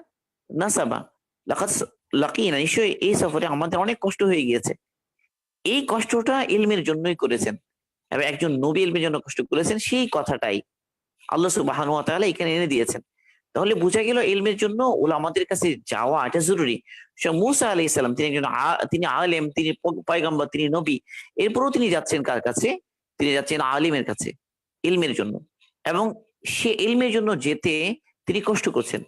নাসাবা, লাকাদ লাকিনা নিশ্চয়ই এই সফরে আমাদের অনেক কষ্ট হয়ে গিয়েছে। এই কষ্টটা ইলমের জন্যই করেছেন এবং একজন নবী ইলমের জন্য কষ্ট করেছেন, সেই কথাটাই আল্লাহ সুবহানাহু ওয়া তাআলা এখানে এনে দিয়েছেন। তাহলে বোঝা গেল ইলমের জন্য উলামাদের কাছে যাওয়া এটা জরুরি। মুসা আলাইহিস সালাম তিনি একজন তিনি আলেম, তিনি পয়গম্বর, তিনি নবী। এরপরেও তিনি যাচ্ছেন কার কাছে? তিনি যাচ্ছেন আলিমের কাছে ইলমের জন্য, এবং সে ইলমের জন্য যেতে তিনি কষ্ট করছেন।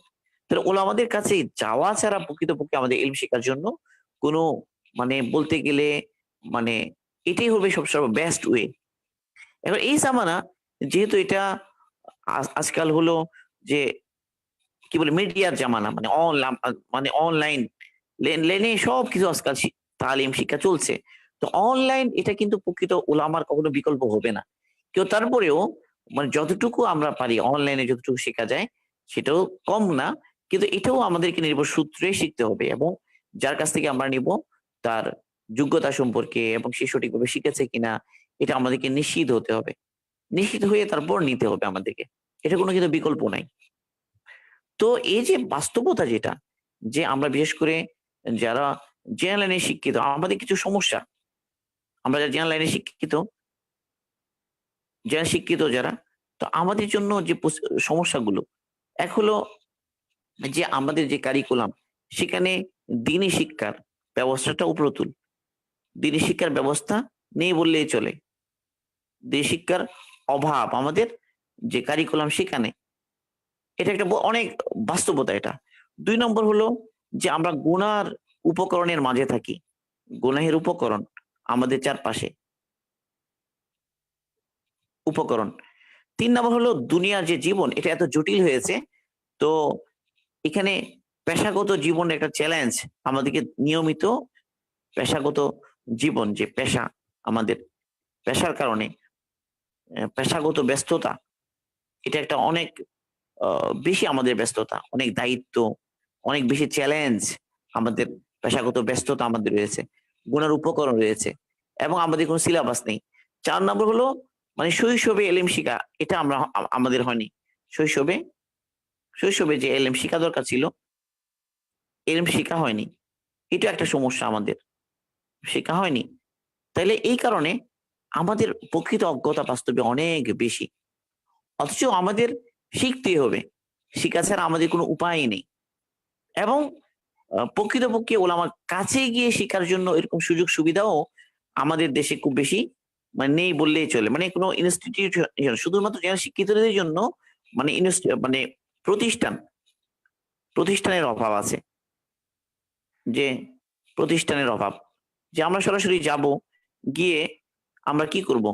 তাহলে উলামাদের কাছে যাওয়া ছাড়া প্রকৃতপক্ষে আমাদের ইলম শেখার জন্য কোনো মানে বলতে গেলে মানে এটাই হবে সবসময় বেস্ট ওয়ে। এবার এই জামানা যেহেতু এটা আজকাল হলো যে কি বলে মিডিয়ার জামানা, মানে অনলাইন লেনে সবকিছু আজকাল তালিম শিক্ষা চলছে। তো অনলাইন এটা কিন্তু প্রকৃত উলামার কখনো বিকল্প হবে না। কেউ তারপরেও মানে যতটুকু আমরা পারি অনলাইনে যতটুকু শেখা যায় সেটাও কম না, কিন্তু এটাও আমাদেরকে নির্ভর সূত্রে শিখতে হবে, এবং যার কাছ থেকে আমরা নিব তার যোগ্যতা সম্পর্কে এবং সে সঠিকভাবে শিখেছে কিনা এটা আমাদেরকে নিশ্চিত হতে হবে। নিশ্চিত হয়ে তারপর নিতে হবে আমাদেরকে। এটা কোনো কিন্তু বিকল্প নাই। তো এই যে বাস্তবতা যেটা, যে আমরা বিশেষ করে যারা জেনারেল লাইনে শিক্ষিত, আমাদের কিছু সমস্যা, আমরা যারা জেনারেল লাইনে শিক্ষিত, যারা শিক্ষিত যারা, তো আমাদের জন্য যে সমস্যাগুলো, এক হলো যে আমাদের যে কারিকুলাম সেখানে দ্বীনি শিক্ষার ব্যবস্থাটা উপরতুল। দ্বীনি শিক্ষার ব্যবস্থা নেই বললেই চলে। দ্বীনি শিক্ষার অভাব আমাদের যে কারিকুলাম সেখানে, এটা একটা অনেক বাস্তবতা এটা। ২ নম্বর হলো যে আমরা গুনার উপকরণের মাঝে থাকি। গুনাহের উপকরণ আমাদের চারপাশে উপকরণ। ৩ নম্বর হলো দুনিয়ার যে জীবন এটা এত জটিল হয়েছে, তো এখানে পেশাগত জীবনের একটা চ্যালেঞ্জ আমাদেরকে নিয়মিত পেশাগত জীবন যে পেশা আমাদের, পেশার কারণে পেশাগত ব্যস্ততা এটা একটা অনেক বেশি আমাদের ব্যস্ততা, অনেক দায়িত্ব, অনেক বেশি চ্যালেঞ্জ আমাদের, পেশাগত ব্যস্ততা আমাদের রয়েছে, গুনার উপকরণ রয়েছে এবং আমাদের কোনো সিলেবাস নেই। ৪ নম্বর হলো মানে শৈশবে এলেম শিখা, এটা আমাদের হয়নি। শৈশবে শৈশবে যে এলেম শিখা দরকার ছিল, এলেম শিখা হয়নি। এটা একটা সমস্যা আমাদের, শেখা হয়নি। তাইলে এই কারণে আমাদের প্রকৃত অজ্ঞতা বাস্তবে অনেক বেশি। অথচ আমাদের শিখতেই হবে। শিখা ছাড়া আমাদের কোনো উপায় নেই। এবং প্রকৃতপক্ষে ওলামার কাছে গিয়ে শিখার জন্য এরকম সুযোগ সুবিধাও আমাদের দেশে খুব বেশি মানে নেই বললেই চলে। মানে কোনো ইনস্টিটিউশন শুধুমাত্র যারা শিক্ষিতদের জন্য মানে মানে প্রতিষ্ঠান, প্রতিষ্ঠানের অভাব আছে। যে প্রতিষ্ঠানের অভাব। যে আমরা সরাসরি যাব, গিয়ে আমরা কি করব?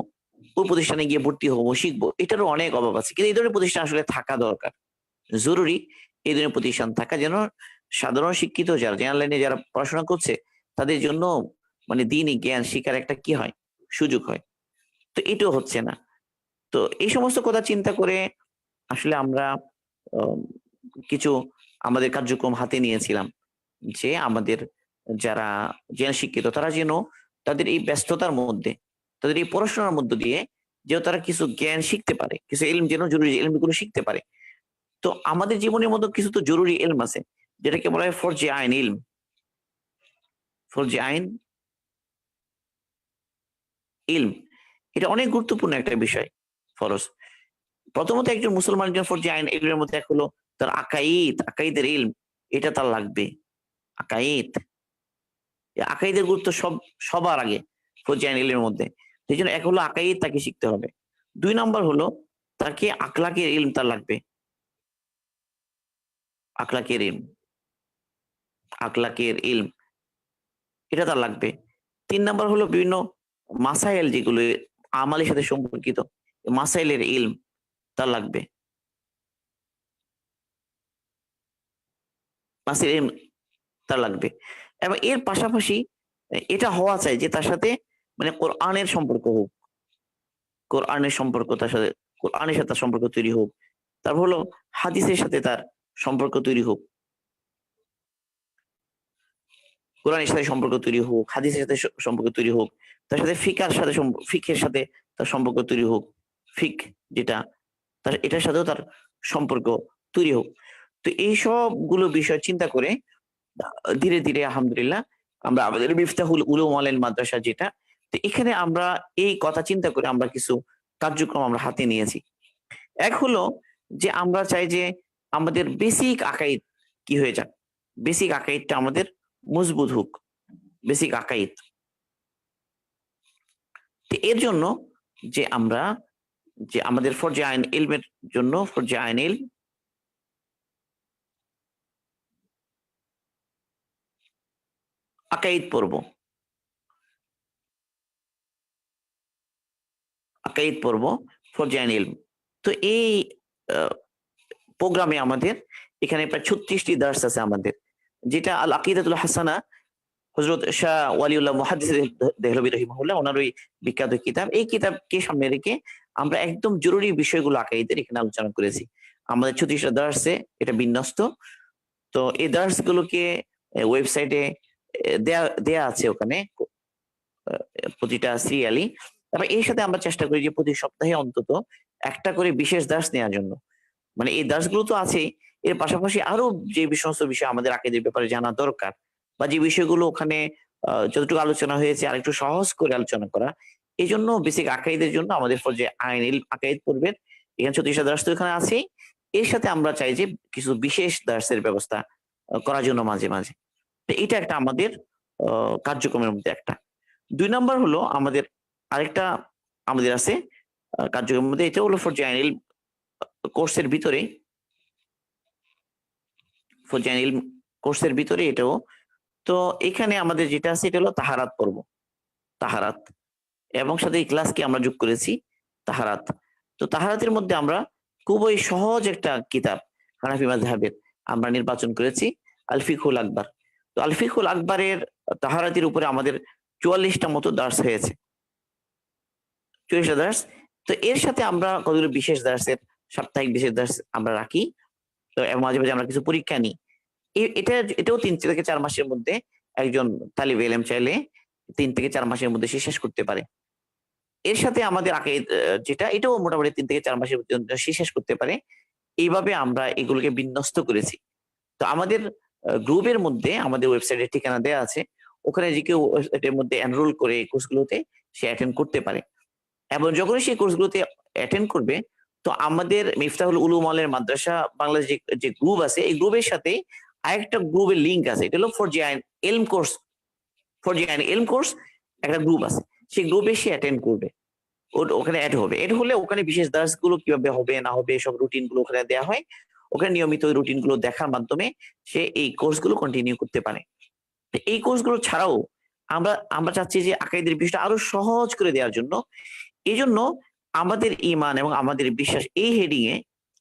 ওই প্রতিষ্ঠানে গিয়ে ভর্তি হবো, শিখবো। এটারও অনেক অভাব আছে। কিন্তু এই ধরনের প্রতিষ্ঠান আসলে থাকা দরকার। জরুরি এই ধরনের প্রতিষ্ঠান থাকা, যেন সাধারণ শিক্ষিত যারা জেনারেল লাইনে যারা পড়াশোনা করছে তাদের জন্য মানে দ্বীনি জ্ঞান শিখার একটা কি হয়? সুযোগ হয়। তো এটাও হচ্ছে না। তো এই সমস্ত কথা চিন্তা করে আসলে আমরা আম কিছু আমাদের কার্যক্রম হাতে নিয়েছিলাম। যে আমাদের যারা জেনারেল শিক্ষিত তারা যেন তাদের এই ব্যস্ততার মধ্যে, তাদের এই পড়াশোনার মধ্য দিয়ে যেন তারা কিছু জ্ঞান শিখতে পারে। কিছু ইলম যেন জরুরি ইলমগুলো শিখতে পারে। তো আমাদের জীবনের মধ্যে কিছু তো জরুরি ইলম আছে, যেটাকে বলা হয় ফরজে আইন ইলম। ফরজে আইন ইলম। এটা অনেক গুরুত্বপূর্ণ একটা বিষয়, ফরজ। প্রথমত একজন মুসলমানের জন্য ফরজে আইন ইলমের মধ্যে এক হলো তার আকাইদের ইলম, এটা তার লাগবে। আকাইদ, আকাইদের গুরুত্ব সবার আগে ফরজে আইন ইলমের মধ্যে। সেইজন্য এক হলো আকাইদ তাকে শিখতে হবে। ২ নাম্বার হলো তাকে আখলাকের ইলম তার লাগবে। আখলাকের ইলম, আখলাকের ইলম এটা তার লাগবে। ৩ নাম্বার হলো বিভিন্ন মাসাইল যেগুলো আমালের সাথে সম্পর্কিত, মাসাইলের ইলম তার লাগবে। মাসাইল ইলম তার লাগবে। এবং এর পাশাপাশি এটা হওয়া চাই যে তার সাথে মানে কোরআনের সম্পর্ক হোক, কোরআনের সম্পর্ক তার সাথে, কোরআনের সাথে তার সম্পর্ক তৈরি হোক। তারপর হলো হাদিসের সাথে তার সম্পর্ক তৈরি হোক, কোরআনের সাথে সম্পর্ক তৈরি হোক, হাদিসের সাথে সম্পর্ক তৈরি হোক, তার সাথে ফিকার সাথে ফিকের সাথে তার সম্পর্ক তৈরি হোক, ফিক যেটা তার এটার সাথেও তার সম্পর্ক তৈরি হোক। তো এই সবগুলো বিষয় চিন্তা করে ধীরে ধীরে আলহামদুলিল্লাহ আমরা আমাদের মিফতাহুল উলুম ওয়াল মাদ্রাসা যেটা, তো এখানে আমরা এই কথা চিন্তা করে আমরা কিছু কার্যক্রম আমরা হাতে নিয়েছি। এক হলো যে আমরা চাই যে আমাদের বেসিক আকাইদ কি হয়ে যাক, বেসিক আকাইদটা আমাদের মজবুত হোক, বেসিক আকাইদ। তো এর জন্য যে আমরা যে আমাদের ফরজে আইন ইলমের জন্য ফরজে আইন ইলম আকাইদ পড়ব, আকাইদ পড়ব ফরজে আইন ইলম। তো এই প্রোগ্রামে আমাদের এখানে প্রায় 36টি দার্স আছে আমাদের, যেটা আল আকিদাতুল হাসানা হযরত শাহ ওয়ালিউল্লাহ মুহাদ্দিস দেহলভী রাহিমাহুল্লাহ ওনার ওই বিখ্যাত কিতাব। এই কিতাবকে সামনে রেখে আমরা একদম জরুরি বিষয়গুলো আকাইদের এখানে আলোচনা করেছি। আমাদের 36টা দার্সে এটা বিন্যস্ত। তো এই দার্স গুলোকে ওয়েবসাইটে দেয়া দেয়া আছে ওখানে প্রতিটা সিরিয়ালি। তারপর এর সাথে আমরা চেষ্টা করি যে প্রতি সপ্তাহে অন্তত একটা করে বিশেষ দার্স নেওয়ার জন্য। মানে এই দার্সগুলো তো আছেই, এর পাশাপাশি আরো যে সমস্ত বিষয় আমাদের আকীদার ব্যাপারে জানা দরকার বা যে বিষয়গুলো ওখানে যতটুকু আলোচনা হয়েছে আরেকটু সহজ করে আলোচনা করা। এজন্য বেসিক আকাইদের জন্য আমাদের ফরজে আইন ইলম আকাইদ পড়বেন। এখানে 36টা দার্স তো এখানে আছেই। এর সাথে আমরা চাই যে কিছু বিশেষ দার্সের ব্যবস্থা করার জন্য মাঝে মাঝে। তো এটা একটা আমাদের কার্যক্রমের মধ্যে একটা। ২ নাম্বার হলো আমাদের আরেকটা আমাদের আছে কার্যক্রমের মধ্যে, এটা হলো ফরজে আইন ইলম কোর্সের ভিতরে, ফরজে আইন ইলম কোর্সের ভিতরে এটাও। তো এখানে আমাদের যেটা আছে এটা হলো তাহারাত পর্ব, তাহারাত এবং সাথে এই ক্লাসকে আমরা যোগ করেছি তাহারাত। তো তাহারাতের মধ্যে আমরা খুবই সহজ একটা কিতাব হানাফি মাযহাবের আমরা নির্বাচন করেছি, আল ফিকহুল আকবার। তো আল ফিকহুল আকবরের তাহারাতের উপরে আমাদের ৪৪টা মতো দার্স হয়েছে, ৪৪টা দার্স। তো এর সাথে আমরা কতগুলো বিশেষ দার্সের সাপ্তাহিক বিশেষ দার্স আমরা রাখি। তো মাঝে মাঝে আমরা কিছু পরীক্ষা নিই। এটাও ৩ থেকে ৪ মাসের মধ্যে একজন তালিবে ইলম চাইলে ৩ থেকে ৪ মাসের মধ্যে সে শেষ করতে পারে। এর সাথে আমাদের আকাইদ যেটা এটাও মোটামুটি ৩ থেকে ৪ মাসের মধ্যে সে শেষ করতে পারে। এইভাবে আমরা এগুলোকে বিন্যস্ত করেছি। তো আমাদের গ্রুপের মধ্যে আমাদের ওয়েবসাইটের ঠিকানা দেয়া আছে। ওখানে যে কেউ এটার মধ্যে এনরোল করে এই কোর্সগুলোতে সে অ্যাটেন্ড করতে পারে। এবং যখনই সেই কোর্সগুলোতে অ্যাটেন্ড করবে, তো আমাদের মিফতাহুল উলুম ওয়াল মাদ্রাসা বাংলাদেশ যে গ্রুপ আছে, এই গ্রুপের সাথে আরেকটা গ্রুপের লিংক আছে। এটা হলো ফরজে আইন ইলম কোর্স, ফরজে আইন ইলম কোর্স একটা গ্রুপ আছে। সেই গ্রুপে সে অ্যাটেন্ড করবে। ওখানে এড হবে। এড হলে ওখানে বিশেষ দার্স গুলো কিভাবে হবে না হবে সব রুটিন গুলো ওখানে দেয়া হয়। ওখানে নিয়মিত ওই রুটিন গুলো দেখার মাধ্যমে সে এই কোর্স গুলো কন্টিনিউ করতে পারে। তো এই কোর্স গুলো ছাড়াও আমরা আমরা চাচ্ছি যে আকাইদের বিষয়টা আরো সহজ করে দেওয়ার জন্য। এজন্য আমাদের ঈমান এবং আমাদের বিশ্বাস এই হেডিং এ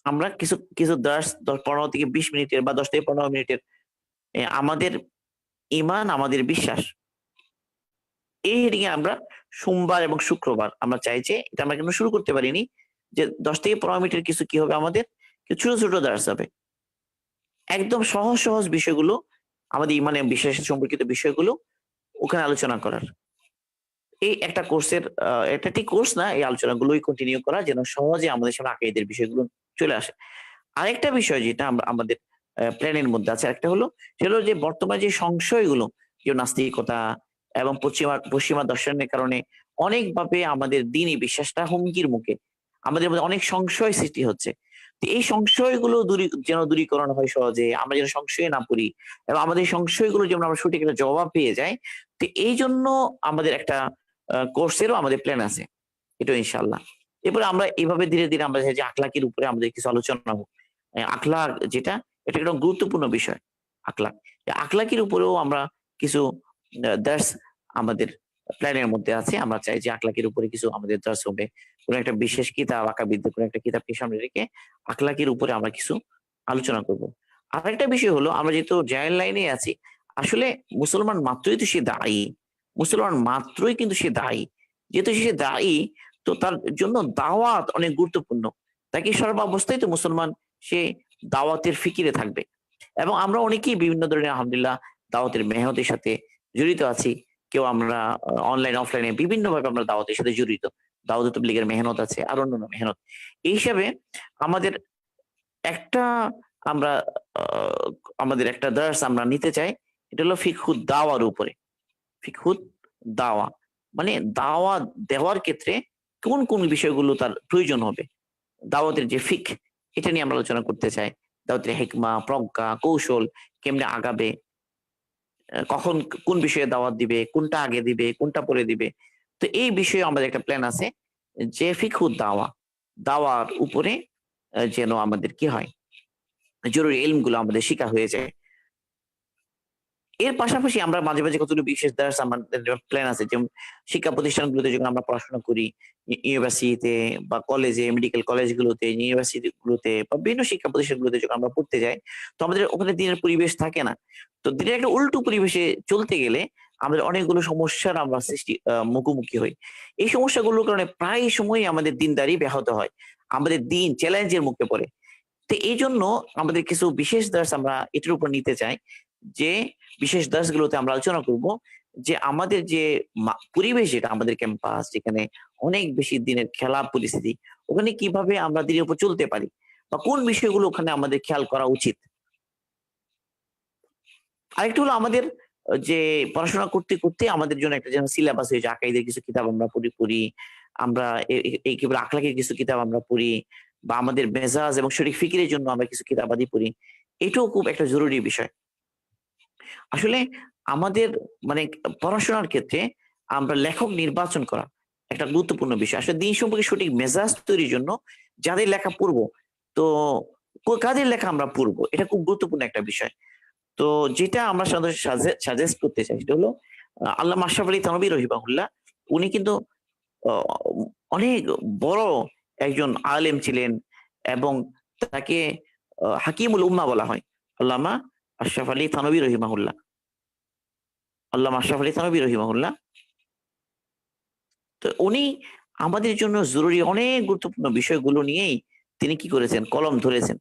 আমরা কিছু কিছু দার্স ১৫ থেকে ২০ মিনিটের বা ১০ থেকে ১৫ মিনিটের আমাদের ঈমান আমাদের বিশ্বাস এই হেডিং এ আমরা সোমবার এবং শুক্রবার আমরা চাই যে এটা আমরা কেন শুরু করতে পারিনি যে ১০ থেকে ১৫ মিনিটের কিছু কি হবে আমাদের কিছু ছোট ছোট দার্স হবে। একদম সহজ সহজ বিষয়গুলো আমাদের ঈমান এবং বিশ্বাসের সম্পর্কিত বিষয়গুলো ওখানে আলোচনা করার। এই একটা কোর্সের এটা ঠিক কোর্স না, এই আলোচনাগুলোই কন্টিনিউ করা যেন সহজে আমাদের সামনে আকাইদের বিষয়গুলো চলে আসে। আরেকটা বিষয় যেটা আমরা আমাদের প্ল্যানের মধ্যে আছে একটা হলো সেটা হলো যে বর্তমানে যে সংশয়গুলো, যে নাস্তিকতা এবং পশ্চিমা দর্শনের কারণে অনেকভাবে আমাদের দ্বীনি বিশ্বাসটা হুমকির মুখে। আমাদের মধ্যে অনেক সংশয় সৃষ্টি হচ্ছে। তো এই সংশয়গুলো যেন দূরীকরণ হয় সহজে, আমরা যেন সংশয়ে না পড়ি এবং আমাদের সংশয়গুলো যেন আমরা সঠিক একটা জবাব পেয়ে যাই। তো এইজন্য আমাদের একটা কোর্সেরও আমাদের প্ল্যান আছে। এটাও ইনশাআল্লাহ। এরপরে আমরা এভাবে ধীরে ধীরে আমরা চাই যে আখলাকের উপরে আমাদের কিছু আলোচনা হোক। আখলাক যেটা এটা একটা গুরুত্বপূর্ণ বিষয়। আখলাক। আখলাকের উপরেও আমরা কিছু দার্স আমাদের প্ল্যানের মধ্যে আছে। আমরা চাই যে আখলাকের উপরে কিছু আমাদের দার্স হবে। কোন একটা বিশেষ কিতাব আকাবিদদের কোন একটা কিতাবকে সামনে রেখে আখলাকের উপরে আমরা কিছু আলোচনা করব। আরেকটা বিষয় হলো আমরা যেহেতু জেনারেল লাইনে আছি, আসলে মুসলমান মাত্রই তো সে দায়ী, মুসলমান মাত্রই কিন্তু সে দায়ী। যেহেতু সে দায়ী, তো তার জন্য দাওয়াত অনেক গুরুত্বপূর্ণ। তাকে সর্বাবস্থায় তো মুসলমান সে দাওয়াতের ফিকিরে থাকবে। এবং আমরা অনেকেই বিভিন্ন ধরনের আলহামদুলিল্লাহ দাওয়াতের মেহনতের সাথে জড়িত আছি। কেউ আমরা অনলাইন অফলাইনে বিভিন্নভাবে আমরা দাওয়াতের সাথে জড়িত। দাওয়াত তাবলীগের মেহনত আছে, আর অন্যান্য মেহনত। এই হিসাবে আমাদের একটা আমরা আ আমাদের একটা দার্স আমরা নিতে চাই। এটা হলো ফিকহুদ দাওয়ার উপরে। ফিকহুদ দাওয়া। মানে দাওয়া দেওয়ার ক্ষেত্রে কোন বিষয়গুলো তার প্রয়োজন হবে। দাওয়াতের যে এটা নিয়ে আমরা আলোচনা করতে চাই। দাওয়াতের হিকমা, প্রজ্ঞা, কৌশল কেমনে আগাবে, কখন কোন বিষয়ে দাওয়াত দিবে, কোনটা আগে দিবে, কোনটা পরে দিবে। তো এই বিষয়ে আমাদের একটা প্ল্যান আছে যে ফিকহুদ দাওয়া, দাওয়ার উপরে যেন আমাদের কি হয়, জরুরি ইলমগুলো আমাদের শিখা হয়ে যায়। এর পাশাপাশি আমরা মাঝে, মাঝে কতগুলো বিশেষ দার্স আমাদের প্ল্যান আছে। যেমন শিক্ষা প্রতিষ্ঠানগুলোতে যখন আমরা পড়াশোনা করি, ইউনিভার্সিটিতে বা কলেজে, মেডিকেল কলেজগুলোতে, ইউনিভার্সিটি গুলোতে বা বিভিন্ন শিক্ষা প্রতিষ্ঠানগুলোতে যখন আমরা পড়তে যাই, তো আমাদের ওখানে দিনের পরিবেশ থাকে না। তো দিনের একটা উল্টো পরিবেশে চলতে গেলে আমাদের অনেকগুলো সমস্যার আমরা মুখোমুখি হই। এই সমস্যাগুলোর কারণে প্রায় সময়ই আমাদের দিনদারি ব্যাহত হয়। আমাদের দিন চ্যালেঞ্জের মুখে পড়ে। তো এইজন্য আমাদের কিছু বিশেষ দার্স আমরা এটার উপর নিতে চাই যে বিশেষ দার্সগুলোতে আমরা আলোচনা করব যে আমাদের যে পরিবেশ, যেটা আমাদের ক্যাম্পাস, যেখানে অনেক বেশি দিনের খেলা পরিস্থিতি, ওখানে কিভাবে আমরা দিনের উপর চলতে পারি বা কোন বিষয়গুলো ওখানে আমাদের খেয়াল করা উচিত। আরেকটা হলো আমাদের যে পড়াশোনা করতে, করতে আমাদের জন্য একটা যেন সিলেবাস হয়েছে। আকাইদের কিছু কিতাব আমরা পড়ি। আমরা এই কি বলে আখলাকের কিছু কিতাব আমরা পড়ি বা আমাদের মেজাজ এবং শরীর ফিকিরের জন্য আমরা কিছু কিতাবাদি পড়ি। এটাও খুব একটা জরুরি বিষয়। আসলে আমাদের মানে পড়াশোনার ক্ষেত্রে আমরা লেখক নির্বাচন করা একটা গুরুত্বপূর্ণ বিষয়। আসলে দিন সম্পর্কে সঠিক মেজাজ তৈরির জন্য যাদের লেখা পড়বো, তো কাদের লেখা আমরা পড়বো, এটা খুব গুরুত্বপূর্ণ একটা বিষয়। তো যেটা আমরা সাধারণত সাজেস্ট করতে চাই সেটা হলো আল্লামা আশরাফ আলী থানভী রহিমাহুল্লাহ। উনি কিন্তু অ অনেক বড় একজন আলেম ছিলেন এবং তাকে হাকিমুল উম্মাহ বলা হয়। আল্লামা আশরাফ আলী থানভী রহিমাহুল্লাহ। আল্লামা আশরাফ আলী থানভী রহিমাহুল্লাহ। তো উনি আমাদের জন্য জরুরি অনেক গুরুত্বপূর্ণ বিষয়গুলো নিয়েই তিনি কি করেছেন? কলম ধরেছেন।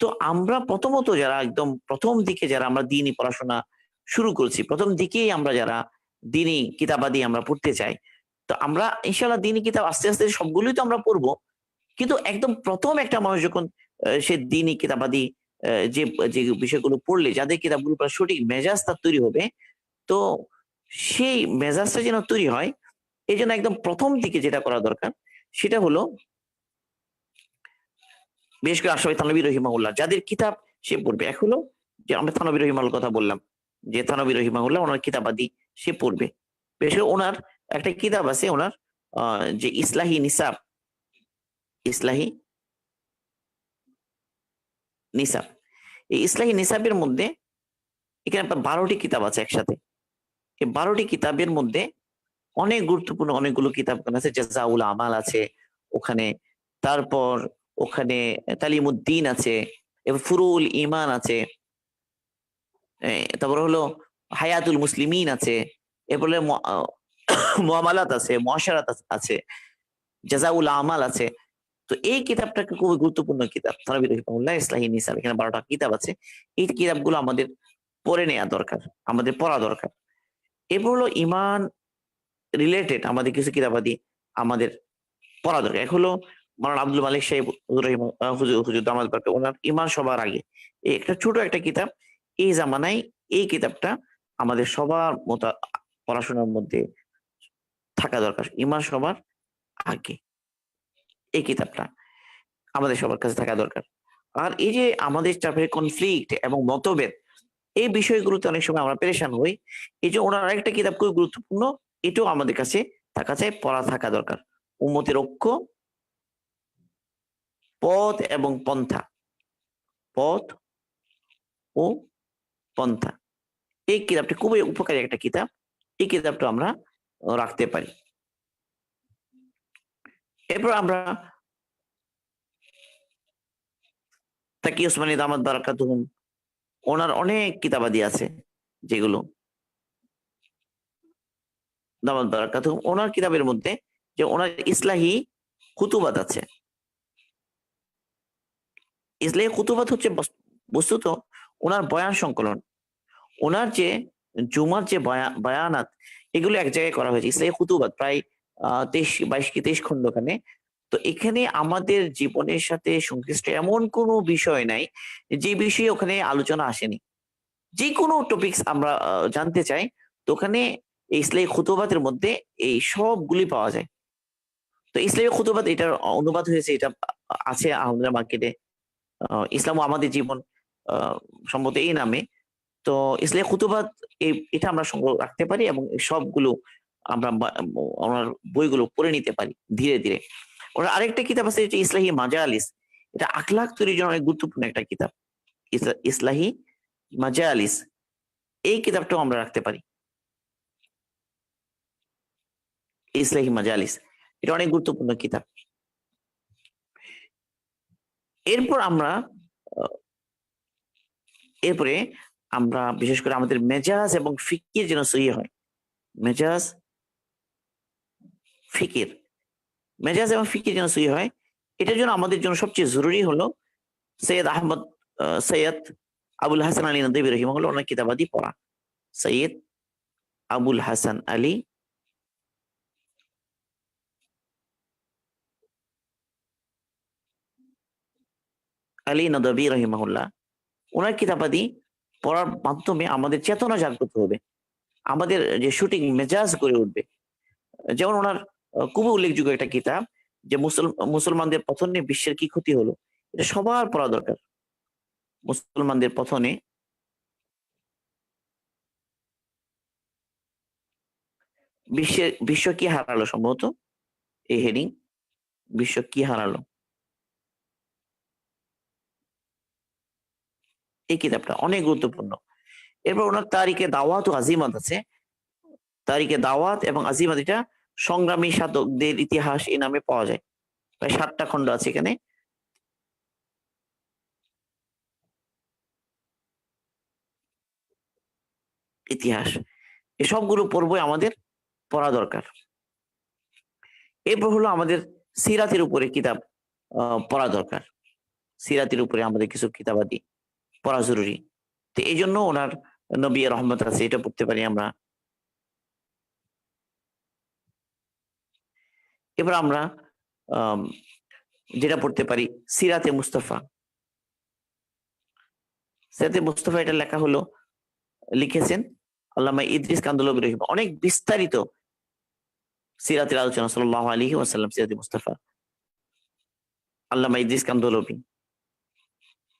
তো আমরা প্রথমত যারা একদম ১ম দিকে যারা আমরা দ্বীনি পড়াশোনা শুরু করেছি, ১ম দিকেই আমরা যারা দ্বীনি কিতাবাদি আমরা পড়তে চাই। তো আমরা ইনশাআল্লাহ দ্বীনি কিতাব আস্তে, আস্তে সবগুলোই তো আমরা পড়বো। কিন্তু একদম ১ম একটা মানুষ যখন সে দ্বীনি কিতাবাদি যে যে বিষয়গুলো পড়লে যাদের কিতাবগুলো পড়া সঠিক মেজাজ তার তৈরি হবে, তো সেই মেজাজটা যেন তৈরি হয়, এজন্য একদম ১ম দিকে যেটা করা দরকার সেটা হলো বিশেষ করে আশরাফি থানভী রহিমাহুল্লাহ যাদের কিতাব সে পড়বে। এক হলো যে আমরা থানভী রহিমাহুল্লাহর কথা বললাম। যে থানভী রহিমাহুল্লাহ উনার কিতাবাদি সে পড়বে। বিশেষ করে উনার একটা কিতাব আছে উনার যে ইসলাহি নিসাব, ইসলাহি নিসাব। এই ইসলাহি নিসাবের মধ্যে এখানে আপনার ১২ টি কিতাব আছে একসাথে। এই ১২ টি কিতাবের মধ্যে অনেক গুরুত্বপূর্ণ অনেকগুলো কিতাব ওখানে আছে। জাযাউল আমাল আছে ওখানে। তারপর ওখানে তালিমুদ্দিন আছে এবং ফুরুল ঈমান আছে। তারপরে হলো হায়াতুল মুসলিমিন আছে। এরপরে মুআমালাত আছে, মুআশারাত আছে, জাযাউল আমাল আছে। তো এই কিতাবটা খুবই গুরুত্বপূর্ণ কিতাব। থানভী রাহিমাহুল্লাহ ইসলাহি নিসাব। এখানে ১২ টা কিতাব আছে। এই কিতাবগুলো আমাদের পড়ে নেয়া দরকার। আমাদের পড়া দরকার। এরপর হলো ঈমান রিলেটেড আমাদের কিছু কিতাবাদি আমাদের পড়া দরকার। এক হলো মাওলানা আব্দুল মালিক সাহেব হুজুর দামাত বারকাত উনার ঈমান সবার আগে। এই একটা ছোট একটা কিতাব। এই জামানায় এই কিতাবটা আমাদের সবার পড়াশোনার মধ্যে থাকা দরকার। ঈমান সবার আগে। এই কিতাবটা আমাদের সবার কাছে থাকা দরকার। আর এই যে আমাদের চাপের কনফ্লিক্ট এবং মতভেদ, এই বিষয়গুলোতে অনেক সময় আমরা পেরেশান হই। এই যে ওনার আরেকটা কিতাব খুবই গুরুত্বপূর্ণ, এটাও আমাদের কাছে থাকা চাই, পড়া থাকা দরকার। উম্মতের ঐক্য, পথ এবং পন্থা। পথ ও পন্থা। এই কিতাবটি খুবই উপকারী একটা কিতাব। এই কিতাবটা আমরা রাখতে পারি। এরপর আমরা তাকি ওসমানী দামাত বারাকাতুহুম ওনার অনেক কিতাবাদি আছে। যেগুলো দামাত বারাকাত, ওনার কিতাবের মধ্যে যে ওনার ইসলাহি খুতুবাত আছে। ইসলাহি খুতুবাত হচ্ছে বস্তুত ওনার বয়ান সংকলন। ওনার যে জুমার যে বয়ানাত, এগুলো এক জায়গায় করা হয়েছে ইসলাহি খুতুবাত, প্রায় 23 কি 23 খন্ড ওখানে। তো এখানে আমাদের জীবনের সাথে সংশ্লিষ্ট এমন কোনো বিষয় নাই যে বিষয়ে ওখানে আলোচনা আসেনি। যে কোনো টপিকস আমরা জানতে চাই, তো ওখানে এই ইসলাহি খুতুবাতের মধ্যে এই সবগুলি পাওয়া যায়। তো ইসলামি খুতুবাত এটার অনুবাদ হয়েছে, এটা আছে আলহামদুলিল্লাহ মার্কেটে, ইসলাম ও আমাদের জীবন সম্ভবত এই নামে। তো ইসলামি খুতুবাত এটা আমরা সংগ্রহ রাখতে পারি এবং সবগুলো আমরা ওনার বইগুলো পড়ে নিতে পারি ধীরে ধীরে। ওনার আরেকটা কিতাব আছে যেটা ইসলাহি মাজালিস, এটা আখলাক তৈরির জন্য অনেক গুরুত্বপূর্ণ একটা কিতাব, ইসলাহি মাজালিস। এই কিতাবটাও আমরা রাখতে পারি, ইসলাহি মাজালিস, এটা অনেক গুরুত্বপূর্ণ কিতাব। এরপর আমরা এরপরে আমরা বিশেষ করে আমাদের মেজাজ এবং ফিকির যেন সহি হয়। মেজাজ ফিকির, মেজাজ এবং ফিকির যেন সহি হয়, এটার জন্য আমাদের জন্য সবচেয়ে জরুরি হলো সৈয়দ আবুল হাসান আলী নদভী রহিমাহুল্লাহ ওনার কিতাবাদি পড়া। সৈয়দ আবুল হাসান আলী নদভী রহিমাহুল্লাহ ওনার কিতাবাদি পড়ার মাধ্যমে আমাদের চেতনা জাগ্রত হবে, আমাদের যে শুটিং মেজাজ গড়ে উঠবে। যেমন ওনার খুবই উল্লেখযোগ্য একটা কিতাব যে মুসলমানদের পতনে বিশ্বের কি ক্ষতি হলো, এটা সবার পড়া দরকার। মুসলমানদের পতনে বিশ্ব কি হারালো, সম্ভবত এই হেডিং, বিশ্ব কি হারালো, এই কিতাবটা অনেক গুরুত্বপূর্ণ। এরপর ওনার তারিখে দাওয়াত ও আজিমাত আছে, তারিখে দাওয়াত এবং আজিমাত এটা সংগ্রামী সাধকদের ইতিহাস এই নামে পাওয়া যায়, প্রায় 7টা খণ্ড আছে এখানে। ইতিহাস এই সবগুলো পড়বই আমাদের পড়া দরকার। এরপর হলো আমাদের সিরাতের উপরে কিতাব পড়া দরকার, সিরাতের উপরে আমাদের কিছু কিতাবাদি পড়া জরুরি। তো এই জন্য ওনার নবী রহমত আছে, এটা পড়তে পারি আমরা। এবার আমরা যেটা পড়তে পারি সিরাতে মুস্তাফা। সিরাতে মুস্তাফা এটা লেখা হলো, লিখেছেন আল্লামা ইদ্রিস কান্দলবী রহিম, অনেক বিস্তারিত সিরাতের আলোচনা সাল্লাল্লাহু আলাইহি ওয়াসাল্লাম, সিরাতে মুস্তাফা আল্লামা ইদ্রিস কান্দলবী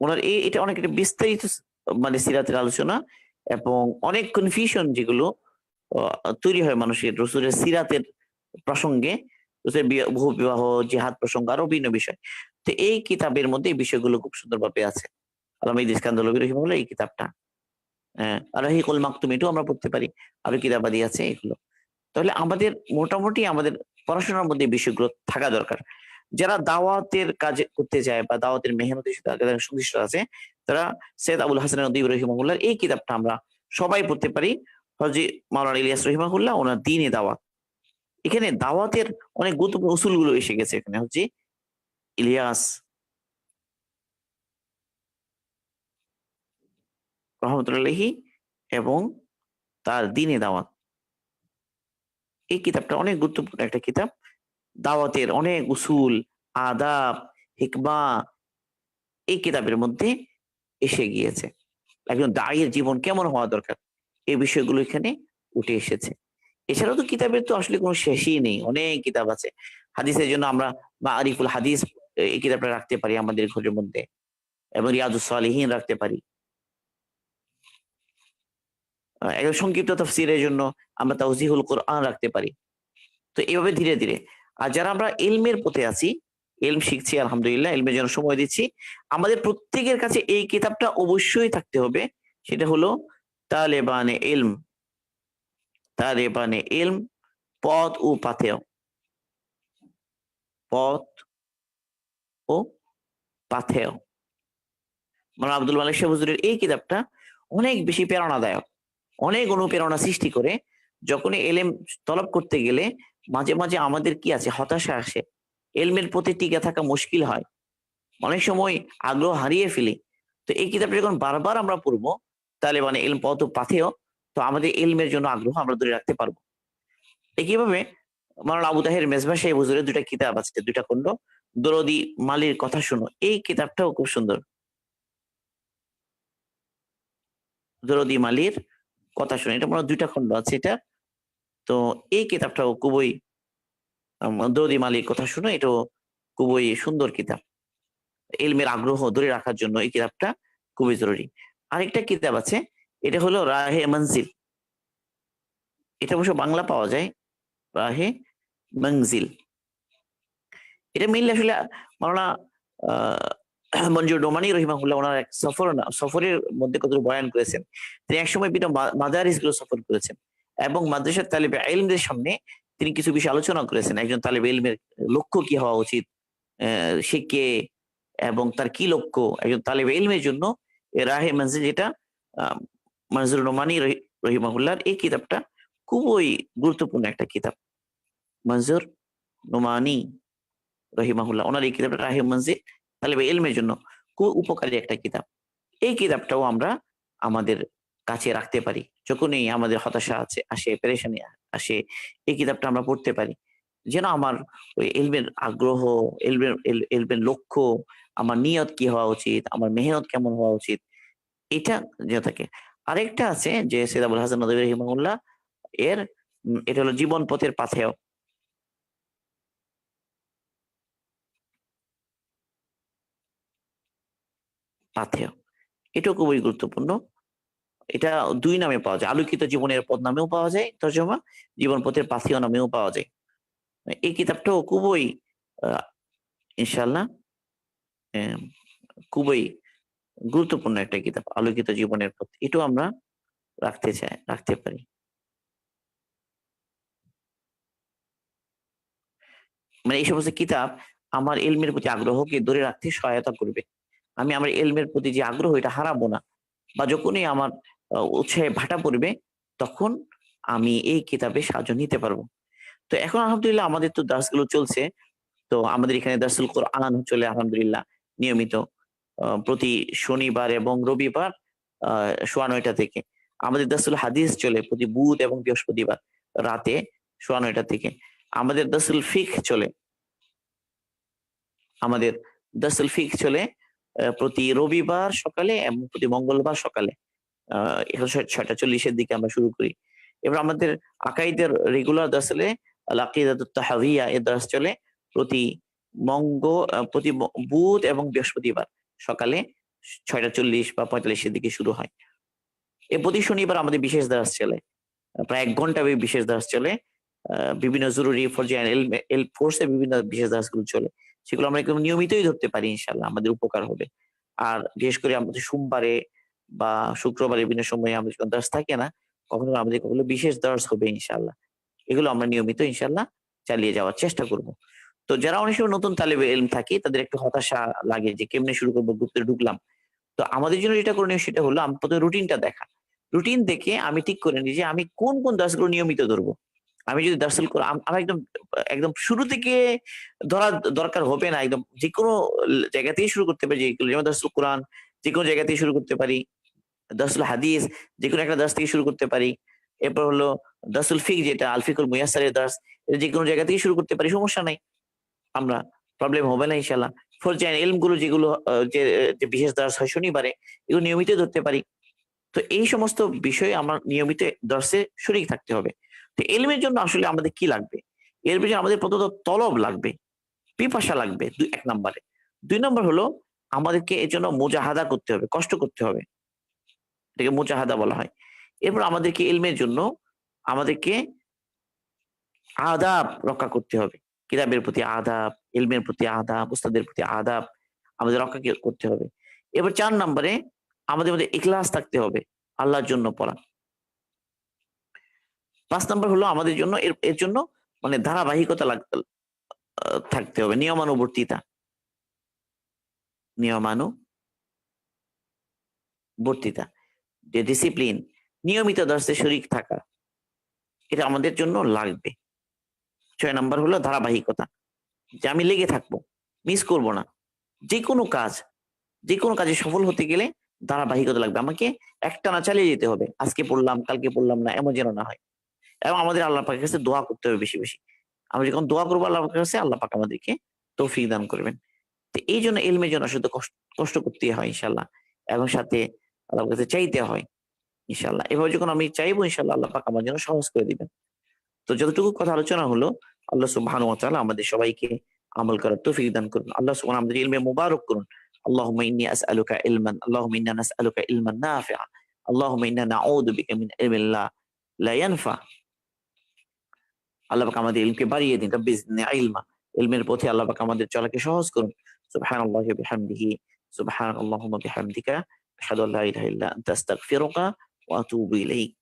ওনার এটা অনেক একটা বিস্তারিত মানে সিরাতের আলোচনা, এবং অনেক কনফিউশন যেগুলো তৈরি হয় মানুষের রসুলের সিরাতের প্রসঙ্গে, রসুলের বহু বিবাহ, জিহাদ প্রসঙ্গ, আরো বিভিন্ন বিষয়। তো এই কিতাবের মধ্যে এই বিষয়গুলো খুব সুন্দরভাবে আছে। আল্লামা ইদ্রিস কান্দলবী রহিমাহুল্লাহ এই কিতাবটা, আর-রাহিকুল মাকতুম এটাও আমরা পড়তে পারি, আরো কিতাবাদি আছে এগুলো। তাহলে আমাদের মোটামুটি আমাদের পড়াশোনার মধ্যে বিষয়গুলো থাকা দরকার। যারা দাওয়াতের কাজ করতে যায় বা দাওয়াতের মেহনতের সাথে সংশ্লিষ্ট আছে, তারা সৈয়দ আবুল হাসান নদভী রহিমাহুল্লাহর এই কিতাবটা আমরা সবাই পড়তে পারি। হযরত মাওলানা ইলিয়াস রহিমাহুল্লাহ ওনার দ্বীনে দাওয়াত, এখানে দাওয়াতের অনেক গুরুত্বপূর্ণ উসুলগুলো এসে গেছে এখানে। হচ্ছে ইলিয়াস রহমতুল্লাহি এবং তার দ্বীনে দাওয়াত, এই কিতাবটা অনেক গুরুত্বপূর্ণ একটা কিতাব। দাওয়াতের অনেক উসুল, আদাব, হিকমা এই কিতাবের মধ্যে এসে গিয়েছে। একজন দায়ীর জীবন কেমন হওয়া দরকার, এই বিষয়গুলো এখানে উঠে এসেছে। এছাড়াও তো কিতাবের তো আসলে কোনো শেষই নেই, অনেক কিতাব আছে। হাদিসের জন্য আমরা মাআরিফুল হাদিস এই কিতাবটা রাখতে পারি আমাদের ঘরের মধ্যে, এবং রিয়াদুস সালিহিন রাখতে পারি। একদম সংক্ষিপ্ত তাফসীরের জন্য আমরা তাওজিহুল কোরআন রাখতে পারি। তো এইভাবে ধীরে ধীরে, আর যারা আমরা ইলমের পথে আছি, ইলম শিখছি আলহামদুলিল্লাহ, ইলমের জন্য সময় দিচ্ছি, আমাদের প্রত্যেকের কাছে এই কিতাবটা অবশ্যই থাকতে হবে। সেটা হলো তালেবানে ইলম, তালেবানে ইলম, পথ ও পাথেয়, পথ ও পাথেয়। মাওলানা আব্দুল মালিক শাহ হুজুরের এই কিতাবটা অনেক বেশি প্রেরণাদায়ক। অনেক অনুপ্রেরণা সৃষ্টি করে। যখনই এলেম তলব করতে গেলে মাঝে মাঝে আমাদের কি আছে, হতাশা আসে, এলমের প্রতি টিকে থাকা মুশকিল হয়, অনেক সময় আগ্রহ হারিয়ে ফেলি। তো এই কিতাবটা যখন বারবার আমরা পড়বো, তাহলে মানে এলম পত পাথেয়, তো আমাদের এলমের জন্য আগ্রহ আমরা ধরে রাখতে পারবো। একইভাবে মাওলানা আবু তাহের মেজবাহ সাহেব হুজুরের ২ টা কিতাব আছে, ২ টা খণ্ড। দরদী মালির কথা শোনো, এই কিতাবটাও খুব সুন্দর। দরদী মালির কথা শোনো, এটা মনে হয় ২ টা খণ্ড আছে এটা। তো এই কিতাবটাও খুবই দরদী মালির কথা শোনো, এটাও খুবই সুন্দর কিতাব। ইলমের আগ্রহ ধরে রাখার জন্য এই কিতাবটা খুবই জরুরি। আরেকটা কিতাব আছে, এটা হলো রাহে মনজিল। এটা অবশ্য বাংলা পাওয়া যায়, রাহে মনজিল। এটা মেইনলি আসলে মাওলানা মনজুর নোমানী রহিমাহুল্লাহ ওনার এক সফরের মধ্যে কতটুকু বয়ান করেছেন। তিনি একসময় বিভিন্ন মাদারিস গুলো সফর করেছেন এবং মাদ্রাসার তালিবে ইলমদের সামনে তিনি কিছু বিষয় আলোচনা করেছেন। একজন তালিবে ইলমের লক্ষ্য কি হওয়া উচিত, সে কে এবং তার কি লক্ষ্য, একজন তালিবে ইলমের জন্য রাহে মনজিল, যেটা আহ, মনজুর নোমানী রহিমাহুল্লাহর এই কিতাবটা খুবই গুরুত্বপূর্ণ একটা কিতাব। মনজুর নোমানী রহিমাহুল্লাহ ওনার এই কিতাবটা রাহে মনজিল তালেবে ইলমের জন্য খুব উপকারী একটা কিতাব। এই কিতাবটাও আমরা আমাদের কাছে রাখতে পারি, যখনই আমাদের হতাশা আসে, পেরেশানি আসে, এই কিতাবটা আমরা পড়তে পারি, যেন আমার ওই ইলমের আগ্রহ, ইলমের লক্ষ্য, আমার নিয়ত কি হওয়া উচিত, আমার মেহনত কেমন হওয়া উচিত, এটা যে থাকে। আরেকটা আছে যে সৈয়দ আবুল হাসান নদভী রহিমাহুল্লাহ এর, এটা হলো জীবন পথের পাথেয়। পাথেয় এটাও খুবই গুরুত্বপূর্ণ। এটা ২ নামে পাওয়া যায়। আলোকিত জীবনের পথ নামেও পাওয়া যায় তর্জমা, জীবন পথের পাথেয় নামেও পাওয়া যায়। এই কিতাবটাও খুবই আ ইনশাআল্লাহ অ্যা খুবই গুরুত্বপূর্ণ একটা কিতাব। আলোকিত জীবনের পথ। এটাও আমরা রাখতে পারি। মানে এই সমস্ত কিতাব আমার ইলমের প্রতি আগ্রহকে ধরে রাখতে সহায়তা করবে। আমি আমার ইলমের প্রতি যে আগ্রহ এটা হারাবো না। বা যখনই আমার উৎসাহে ভাটা পড়বে, তখন আমি এই কিতাবের সাহায্য নিতে পারবো। তো এখন আলহামদুলিল্লাহ আমাদের তো দার্সগুলো চলছে। তো আমাদের এখানে দারসুল কোরআন চলে আলহামদুলিল্লাহ নিয়মিত প্রতি শনিবার এবং রবিবার আ সোয়া ৯টা থেকে। আমাদের দারসুল হাদিস চলে প্রতি বুধ এবং বৃহস্পতিবার রাতে সোয়া ৯টা থেকে। আমাদের দারসুল ফিকহ চলে আমাদের দারসুল ফিকহ চলে প্রতি রবিবার সকালে এবং প্রতি মঙ্গলবার সকালে। আ এখন ৬টা ৪০ এর দিকে আমরা শুরু করি। এবার আমাদের আকাইদের রেগুলার দার্সেলে আল আকিদাতুত তাহাউইয়া এর দার্স চলে প্রতি প্রতি বুধ এবং বৃহস্পতিবার সকালে ৬টা ৪০ বা ৪৫ এর দিকে শুরু হয়। প্রতি শনিবার আমাদের বিশেষ দার্স চলে। প্রায় ১ ঘন্টা ব্যাপী বিশেষ দার্স চলে। আ বিভিন্ন জরুরি ফরজিয়ান কোর্সে বিভিন্ন বিশেষ দার্সগুলো চলে। সেগুলো আমরা একদম নিয়মিতই ধরতে পারি ইনশাআল্লাহ, আমাদের উপকার হবে। আর বিশেষ করে আমাদের সোমবারে বা শুক্রবারে বিভিন্ন সময়ে আমাদের কোনো দার্স থাকে না। কখনো আমাদের ওগুলো বিশেষ দার্স হবে ইনশাআল্লাহ। এগুলো আমরা নিয়মিত ইনশাআল্লাহ চালিয়ে যাওয়ার চেষ্টা করব। তো যারা অনেক সময় নতুন তালেবে ইলম থাকি তাদের একটু হতাশা লাগে যে কেমনে শুরু করব, গ্রুপে ঢুকলাম। তো আমাদের জন্য যেটা করণীয় সেটা হলো প্রথমে রুটিনটা দেখা। রুটিন দেখে আমি ঠিক করে নিই যে আমি কোন দার্সগুলো নিয়মিত ধরবো। আমি যদি দার্সুল কোরআন আমি একদম একদম শুরু থেকে ধরা দরকার হবে না। একদম যেকোনো জায়গা থেকেই শুরু করতে পারি। যেমন দার্সুল কোরআন যেকোনো জায়গা থেকে শুরু করতে পারি। দার্সুল হাদিস যেকোনো একটা দার্স থেকে শুরু করতে পারি। এরপর হলো দার্সুল ফিকহ, যেটা আল ফিকহুল মুয়াসসারের দার্স, এটা যেকোনো জায়গা থেকেই শুরু করতে পারি। সমস্যা নাই। আমরা প্রবলেম হবে না ইনশাআল্লাহ। ফরজিয়ান ইলমগুলো যেগুলো যে বিশেষ দার্স হয় শনিবারে, এগুলো নিয়মিত ধরতে পারি। তো এই সমস্ত বিষয়ে আমার নিয়মিত দর্সে শরীক থাকতে হবে। তো ইলমের জন্য আসলে আমাদের কি লাগবে? ইলমের জন্য আমাদের প্রথমত তলব লাগবে, পিপাসা লাগবে ১ নাম্বারে। ২ নাম্বার হলো আমাদেরকে এর জন্য মুজাহাদা করতে হবে, কষ্ট করতে হবে। এটাকে মুজাহাদা বলা হয়। এরপর আমাদেরকে ইলমের জন্য আমাদেরকে আদাব রক্ষা করতে হবে। কিতাবের প্রতি আদাব, ইলমের প্রতি আদাব, উস্তাদের প্রতি আদাব আমাদের রক্ষা করতে হবে। এবার ৪ নাম্বারে আমাদের মধ্যে ইখলাস থাকতে হবে। আল্লাহর জন্য পড়া। ৫ নাম্বার হলো আমাদের জন্য এর জন্য মানে ধারাবাহিকতা থাকতে হবে। নিয়মানুবর্তিতা, যে ডিসিপ্লিন, নিয়মিত দর্শে শরীক থাকা, এটা আমাদের জন্য লাগবে। ৬ নাম্বার হলো ধারাবাহিকতা, যে আমি লেগে থাকবো, মিস করব না। যেকোনো কাজে সফল হতে গেলে ধারাবাহিকতা লাগবে। আমাকে একটানা চালিয়ে যেতে হবে। আজকে পড়লাম, কালকে পড়লাম না, এমন যেন না হয়। এবং আমাদের আল্লাহ পাকের কাছে দোয়া করতে হবে বেশি, বেশি। আমরা যখন দোয়া করবো আল্লাহ পাকের কাছে, আল্লাহ পাক আমাদেরকে তৌফিক দান করবেন। তো এইজন্য ইলমের জন্য আসলে কষ্ট করতেই হয় ইনশাআল্লাহ। এবং সাথে আল্লাহর কাছে চাইতে হয় ইনশাআল্লাহ। এভাবে যখন আমি চাইবো ইনশাআল্লাহ, আল্লাহ পাক আমার জন্য সহজ করে দিবেন। তো যতটুকু কথা আলোচনা হলো, আল্লাহ সুবহানাহু ওয়া তাআলা আমাদের সবাইকে আমল করার তৌফিক দান করুন। আল্লাহ সুবহানাহু আমাদের ইলমে মুবারক করুন। আল্লাহুম্মা ইন্নী আসআলুকা ইলমান, আল্লাহুম্মা ইন্না নাসআলুকা ইলমান নাফিআ, আল্লাহুম্মা ইন্না নাউযু বিকা মিন ইলমিন লা ইয়ানফা। আল্লাহ পাক আমাদের ইলমকে বাড়িয়ে দিন। রাব্বি জিদনি ইলমা। ইলমের পথে আল্লাহ পাক আমাদের চলাকে সহজ করুন। সুবহানাল্লাহি ওয়া বিহামদিহি, সুবহানাল্লাহুম্মা বিহামদিকা, আশহাদু আল্লা ইলাহা ইল্লা আনতা আস্তাগফিরুকা ওয়া আতুবু ইলাইক।